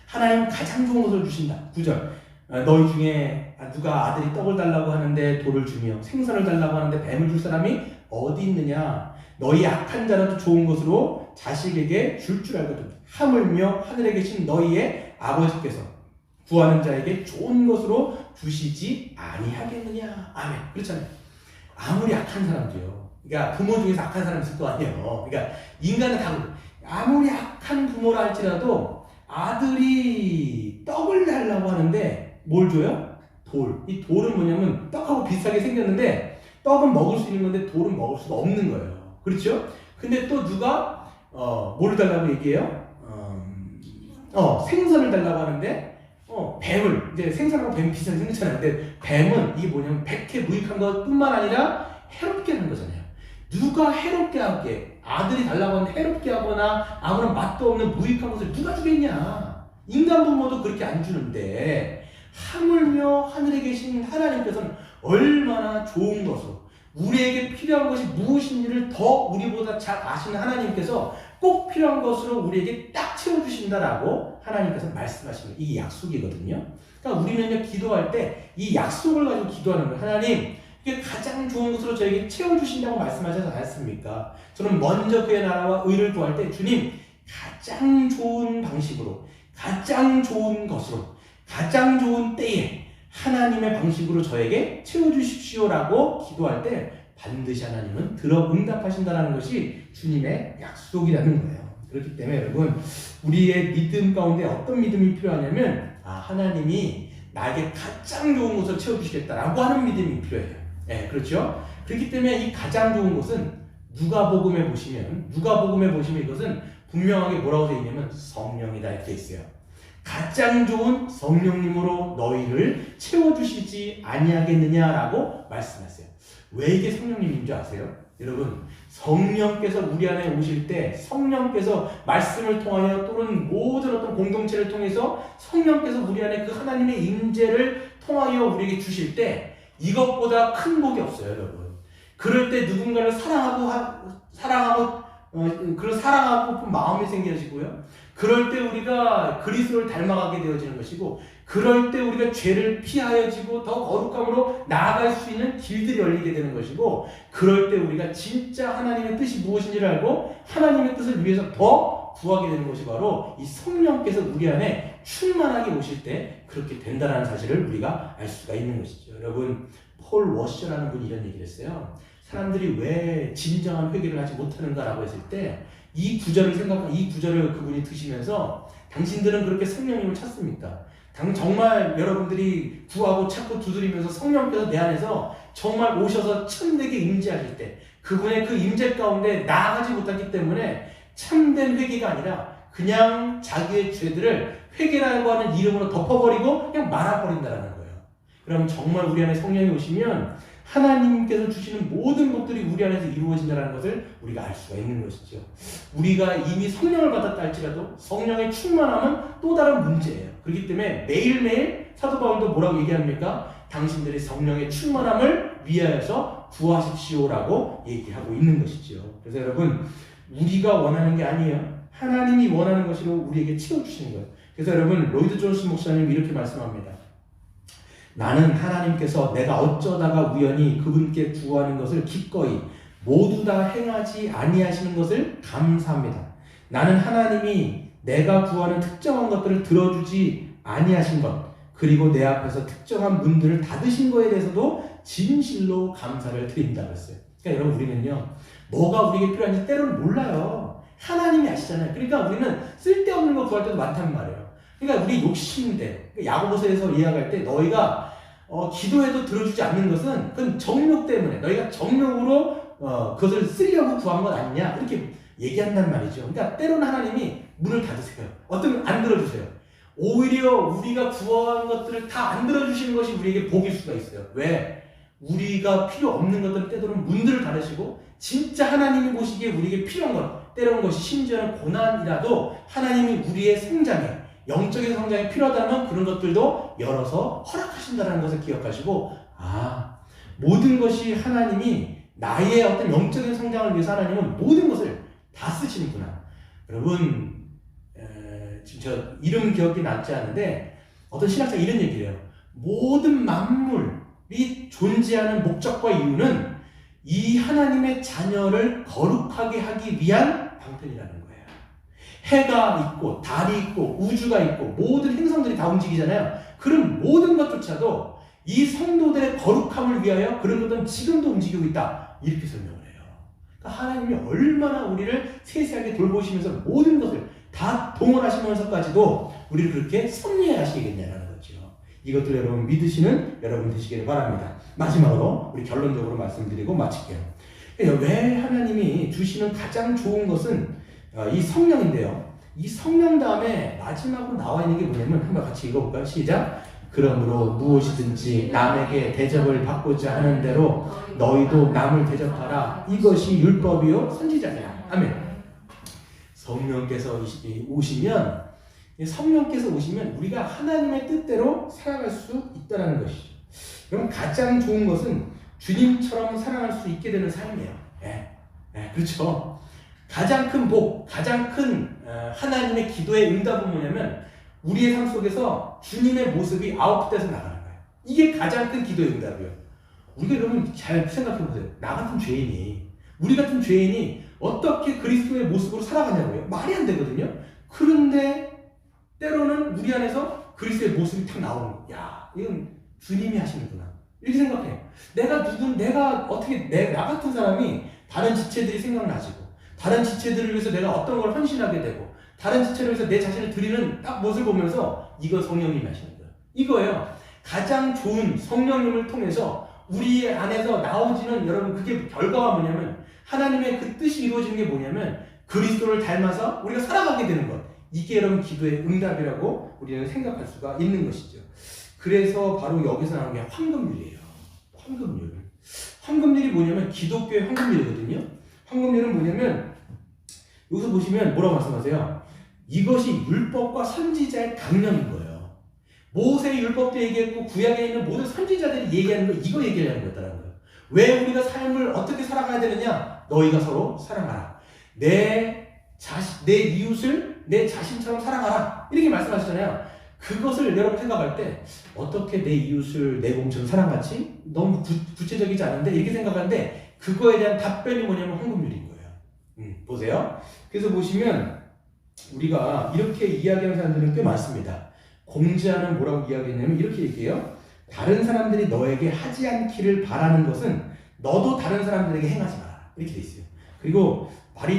하나님은 가장 좋은 것을 주신다. 9절. 너희 중에 누가 아들이 떡을 달라고 하는데 돌을 주며 생선을 달라고 하는데 뱀을 줄 사람이 어디 있느냐? 너희 약한 자라도 좋은 것으로 자식에게 줄 줄 알거든. 하물며 하늘에 계신 너희의 아버지께서 구하는 자에게 좋은 것으로 주시지 아니하겠느냐? 아멘. 그렇잖아요. 아무리 악한 사람도요. 그러니까 부모 중에서 악한 사람 있을 거 아니에요. 그러니까 인간은 다 아무리 악한 부모라 할지라도 아들이 떡을 달라고 하는데 뭘 줘요? 돌. 이 돌은 뭐냐면 떡하고 비슷하게 생겼는데 떡은 먹을 수 있는 건데 돌은 먹을 수가 없는 거예요. 그렇죠? 근데 또 누가 뭘 달라고 얘기해요? 생선을 달라고 하는데 뱀을, 이제 생선하고 뱀이 비슷하게 생겼잖아요. 근데 뱀은 이게 뭐냐면 백해 무익한 것뿐만 아니라 해롭게 하는 거잖아요. 누가 해롭게 하게, 아들이 달라고 하는데 해롭게 하거나 아무런 맛도 없는 무익한 것을 누가 주겠냐? 인간 부모도 그렇게 안 주는데 하물며 하늘에 계신 하나님께서는 얼마나 좋은 것으로 우리에게 필요한 것이 무엇인지를 더 우리보다 잘 아시는 하나님께서 꼭 필요한 것으로 우리에게 딱 채워주신다라고 하나님께서 말씀하시는 이게 약속이거든요. 그러니까 우리는요, 기도할 때 이 약속을 가지고 기도하는 거예요. 하나님, 이게 가장 좋은 것으로 저에게 채워주신다고 말씀하시지 않았습니까? 저는 먼저 그의 나라와 의를 구할 때 주님, 가장 좋은 방식으로, 가장 좋은 것으로, 가장 좋은 때에 하나님의 방식으로 저에게 채워주십시오라고 기도할 때 반드시 하나님은 들어 응답하신다는 것이 주님의 약속이라는 거예요. 그렇기 때문에 여러분, 우리의 믿음 가운데 어떤 믿음이 필요하냐면, 하나님이 나에게 가장 좋은 것을 채워주시겠다라고 하는 믿음이 필요해요. 네, 그렇죠? 그렇기 때문에 이 가장 좋은 것은 누가복음에 보시면 이것은 분명하게 뭐라고 되어 있냐면 성령이다 이렇게 있어요. 가장 좋은 성령님으로 너희를 채워주시지 아니하겠느냐라고 말씀하세요. 왜 이게 성령님인 줄 아세요? 여러분, 성령께서 우리 안에 오실 때, 성령께서 말씀을 통하여 또는 모든 어떤 공동체를 통해서 성령께서 우리 안에 그 하나님의 임재를 통하여 우리에게 주실 때 이것보다 큰 복이 없어요, 여러분. 그럴 때 누군가를 사랑하고 그런 사랑하고 마음이 생겨지고요. 그럴 때 우리가 그리스도를 닮아가게 되어지는 것이고, 그럴 때 우리가 죄를 피하여지고 더 거룩함으로 나아갈 수 있는 길들이 열리게 되는 것이고, 그럴 때 우리가 진짜 하나님의 뜻이 무엇인지를 알고 하나님의 뜻을 위해서 더 구하게 되는 것이 바로 이 성령께서 우리 안에 충만하게 오실 때 그렇게 된다는 사실을 우리가 알 수가 있는 것이죠. 여러분, 폴 워셔라는 분이 이런 얘기를 했어요. 사람들이 왜 진정한 회개를 하지 못하는가라고 했을 때 이 구절을 그분이 드시면서 당신들은 그렇게 성령님을 찾습니까? 정말 여러분들이 구하고 찾고 두드리면서 성령께서 내 안에서 정말 오셔서 참되게 임재하실 때 그분의 그 임재 가운데 나아가지 못했기 때문에 참된 회개가 아니라 그냥 자기의 죄들을 회개라고 하는 이름으로 덮어버리고 그냥 말아버린다는 거예요. 그럼 정말 우리 안에 성령이 오시면 하나님께서 주시는 모든 것들이 우리 안에서 이루어진다는 것을 우리가 알 수가 있는 것이죠. 우리가 이미 성령을 받았다 할지라도 성령의 충만함은 또 다른 문제예요. 그렇기 때문에 매일매일 사도 바울도 뭐라고 얘기합니까? 당신들이 성령의 충만함을 위하여서 구하십시오라고 얘기하고 있는 것이죠. 그래서 여러분, 우리가 원하는 게 아니에요. 하나님이 원하는 것으로 우리에게 채워주시는 거예요. 그래서 여러분, 로이드 존스 목사님이 이렇게 말씀합니다. 나는 하나님께서 내가 어쩌다가 우연히 그분께 구하는 것을 기꺼이 모두 다 행하지 아니하시는 것을 감사합니다. 나는 하나님이 내가 구하는 특정한 것들을 들어주지 아니하신 것, 그리고 내 앞에서 특정한 문들을 닫으신 거에 대해서도 진실로 감사를 드린다고 했어요. 그러니까 여러분, 우리는요, 뭐가 우리에게 필요한지 때로는 몰라요. 하나님이 아시잖아요. 그러니까 우리는 쓸데없는 거 구할 때도 많단 말이에요. 그러니까 우리 욕심인데, 야고보서에서 이야기할 때 너희가 기도해도 들어주지 않는 것은 그건 정욕 때문에 너희가 정욕으로 그것을 쓰려고 구한 것 아니냐 이렇게 얘기한단 말이죠. 그러니까 때로는 하나님이 문을 닫으세요. 어떤 안 들어주세요. 오히려 우리가 구한 것들을 다 안 들어주시는 것이 우리에게 복일 수가 있어요. 왜? 우리가 필요 없는 것들은 때로는 문들을 닫으시고 진짜 하나님이 보시기에 우리에게 필요한 것, 때로는 것이 심지어는 고난이라도 하나님이 우리의 성장에, 영적인 성장이 필요하다면 그런 것들도 열어서 허락하신다는 것을 기억하시고, 모든 것이 하나님이 나의 어떤 영적인 성장을 위해서 하나님은 모든 것을 다 쓰시는구나. 여러분, 지금 저 이름 기억이 남지 않는데 어떤 신학자가 이런 얘기를 해요. 모든 만물이 존재하는 목적과 이유는 이 하나님의 자녀를 거룩하게 하기 위한 방편이라는 거예요. 해가 있고 달이 있고 우주가 있고 모든 행성들이 다 움직이잖아요. 그런 모든 것조차도 이 성도들의 거룩함을 위하여 그런 것들은 지금도 움직이고 있다. 이렇게 설명을 해요. 그러니까 하나님이 얼마나 우리를 세세하게 돌보시면서 모든 것을 다 동원하시면서까지도 우리를 그렇게 섭리해 하시겠냐는 거죠. 이것들 여러분 믿으시는 여러분 되시기를 바랍니다. 마지막으로 우리 결론적으로 말씀드리고 마칠게요. 왜 하나님이 주시는 가장 좋은 것은 이 성령인데요. 이 성령 다음에 마지막으로 나와 있는 게 뭐냐면 한번 같이 읽어볼까요? 시작! 그러므로 무엇이든지 남에게 대접을 받고자 하는 대로 너희도 남을 대접하라. 이것이 율법이요 선지자냐. 아멘. 성령께서 오시면 우리가 하나님의 뜻대로 살아갈 수 있다는 것이죠. 그럼 가장 좋은 것은 주님처럼 살아갈 수 있게 되는 삶이에요. 그렇죠. 가장 큰 복, 가장 큰 하나님의 기도의 응답은 뭐냐면 우리의 삶 속에서 주님의 모습이 아웃돼서 나가는 거예요. 이게 가장 큰 기도의 응답이에요. 우리가 여러분 잘 생각해 보세요. 우리 같은 죄인이 어떻게 그리스도의 모습으로 살아가냐고요. 말이 안 되거든요. 그런데 때로는 우리 안에서 그리스도의 모습이 탁 나오는 거예요. 야, 이건 주님이 하시는구나. 이렇게 생각해요. 내가 어떻게, 나 같은 사람이 다른 지체들이 생각나지고, 다른 지체들을 위해서 내가 어떤 걸 헌신하게 되고, 다른 지체를 위해서 내 자신을 드리는 딱 모습을 보면서 이거 성령님이 하시는 거예요. 이거예요. 가장 좋은 성령님을 통해서 우리 안에서 나오지는, 여러분, 그게 결과가 뭐냐면 하나님의 그 뜻이 이루어지는 게 뭐냐면 그리스도를 닮아서 우리가 살아가게 되는 것. 이게 여러분 기도의 응답이라고 우리는 생각할 수가 있는 것이죠. 그래서 바로 여기서 나오는 게 황금률이에요. 황금률. 황금률이 뭐냐면 기독교의 황금률이거든요. 황금률은 뭐냐면 여기서 보시면 뭐라고 말씀하세요? 이것이 율법과 선지자의 강령인 거예요. 모세의 율법도 얘기했고 구약에 있는 모든 선지자들이 얘기하는 거, 이거 얘기하려는 거다라는 거예요. 왜 우리가 삶을 어떻게 살아가야 되느냐? 너희가 서로 사랑하라. 내 이웃을 내 자신처럼 사랑하라. 이렇게 말씀하시잖아요. 그것을 여러분 생각할 때 어떻게 내 이웃을 내 몸처럼 사랑하지? 너무 구체적이지 않은데 이렇게 생각하는데 그거에 대한 답변이 뭐냐면 황금률인 거예요. 보세요. 그래서 보시면 우리가 이렇게 이야기하는 사람들은 꽤 많습니다. 공지하는 뭐라고 이야기했냐면 이렇게 얘기해요. 다른 사람들이 너에게 하지 않기를 바라는 것은 너도 다른 사람들에게 행하지 마라. 이렇게 돼 있어요. 그리고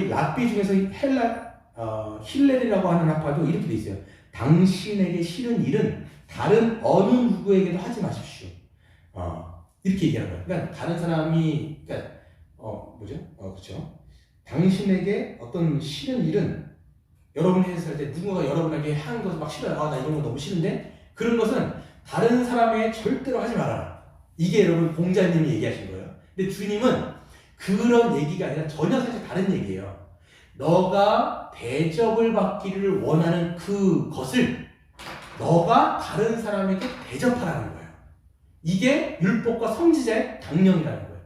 랍비 중에서 힐렐이라고 하는 학파도 이렇게 돼 있어요. 당신에게 싫은 일은 다른 어느 누구에게도 하지 마십시오. 이렇게 얘기하는 거예요. 그러니까 다른 사람이, 그렇죠. 당신에게 어떤 싫은 일은 여러분이 했을 때 누군가 여러분에게 한 것을 막 싫어요. 나 이런 거 너무 싫은데? 그런 것은 다른 사람에게 절대로 하지 말아라. 이게 여러분 공자님이 얘기하신 거예요. 근데 주님은 그런 얘기가 아니라 전혀 사실 다른 얘기예요. 너가 대접을 받기를 원하는 그것을 너가 다른 사람에게 대접하라는 거예요. 이게 율법과 선지자의 강령이라는 거예요.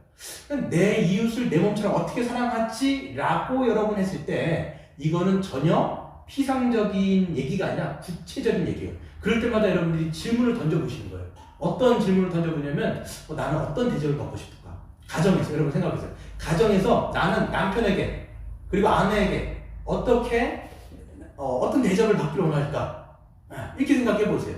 그러니까 내 이웃을 내 몸처럼 어떻게 사랑하지? 라고 여러분 했을 때 이거는 전혀 피상적인 얘기가 아니라 구체적인 얘기예요. 그럴 때마다 여러분들이 질문을 던져보시는 거예요. 어떤 질문을 던져보냐면 나는 어떤 대접을 받고 싶을까? 가정에서 여러분 생각해보세요. 가정에서 나는 남편에게 그리고 아내에게 어떻게 어떤 대접을 받기를 원할까? 이렇게 생각해 보세요.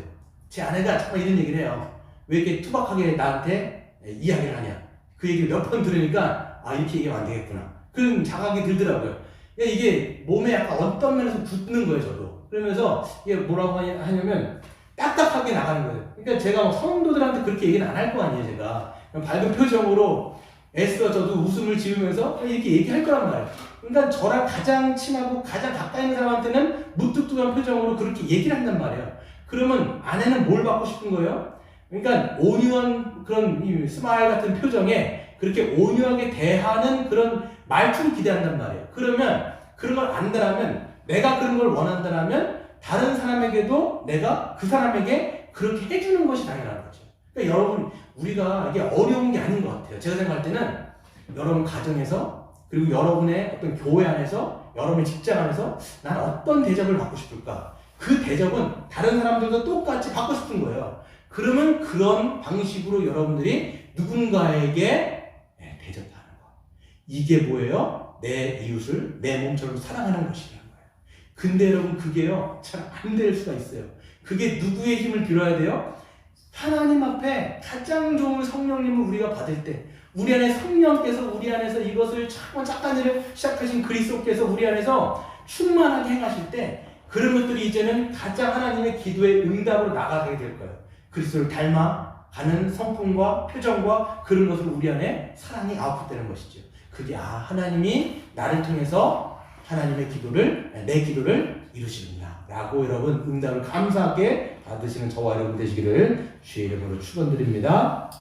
제 아내가 정말 이런 얘기를 해요. 왜 이렇게 투박하게 나한테 이야기를 하냐? 그 얘기를 몇 번 들으니까 이렇게 얘기하면 안 되겠구나. 그런 자각이 들더라고요. 이게 몸에 약간 어떤 면에서 굳는 거예요, 저도. 그러면서 이게 뭐라고 하냐면 딱딱하게 나가는 거예요. 그러니까 제가 성도들한테 그렇게 얘기는 안 할 거 아니에요, 제가. 밝은 표정으로 애써 저도 웃음을 지으면서 이렇게 얘기할 거란 말이에요. 그러니까 저랑 가장 친하고 가장 가까이 있는 사람한테는 무뚝뚝한 표정으로 그렇게 얘기를 한단 말이에요. 그러면 아내는 뭘 받고 싶은 거예요? 그러니까 온유한 그런 스마일 같은 표정에 그렇게 온유하게 대하는 그런 말투를 기대한단 말이에요. 그러면 그런 걸 안다라면 내가 그런 걸 원한다라면 다른 사람에게도 내가 그 사람에게 그렇게 해주는 것이 당연한 거죠. 그러니까 여러분 우리가 이게 어려운 게 아닌 것 같아요. 제가 생각할 때는 여러분 가정에서 그리고 여러분의 어떤 교회 안에서 여러분의 직장 안에서 난 어떤 대접을 받고 싶을까? 그 대접은 다른 사람들도 똑같이 받고 싶은 거예요. 그러면 그런 방식으로 여러분들이 누군가에게 대접하는 거. 이게 뭐예요? 내 이웃을 내 몸처럼 사랑하는 것이라는 거예요. 근데 여러분 그게요 잘 안 될 수가 있어요. 그게 누구의 힘을 빌어야 돼요? 하나님 앞에 가장 좋은 성령님을 우리가 받을 때 우리 안에 성령께서 우리 안에서 이것을 착한 일을 시작하신 그리스도께서 우리 안에서 충만하게 행하실 때 그런 것들이 이제는 가장 하나님의 기도의 응답으로 나가게 될 거예요. 그리스도를 닮아가는 성품과 표정과 그런 것을 우리 안에 사랑이 아웃풋되는 것이죠. 그게 하나님이 나를 통해서 하나님의 기도를 내 기도를 이루시는구나 라고 여러분 응답을 감사하게 받으시는 저와 여러분 되시기를 주의 이름으로 축원드립니다.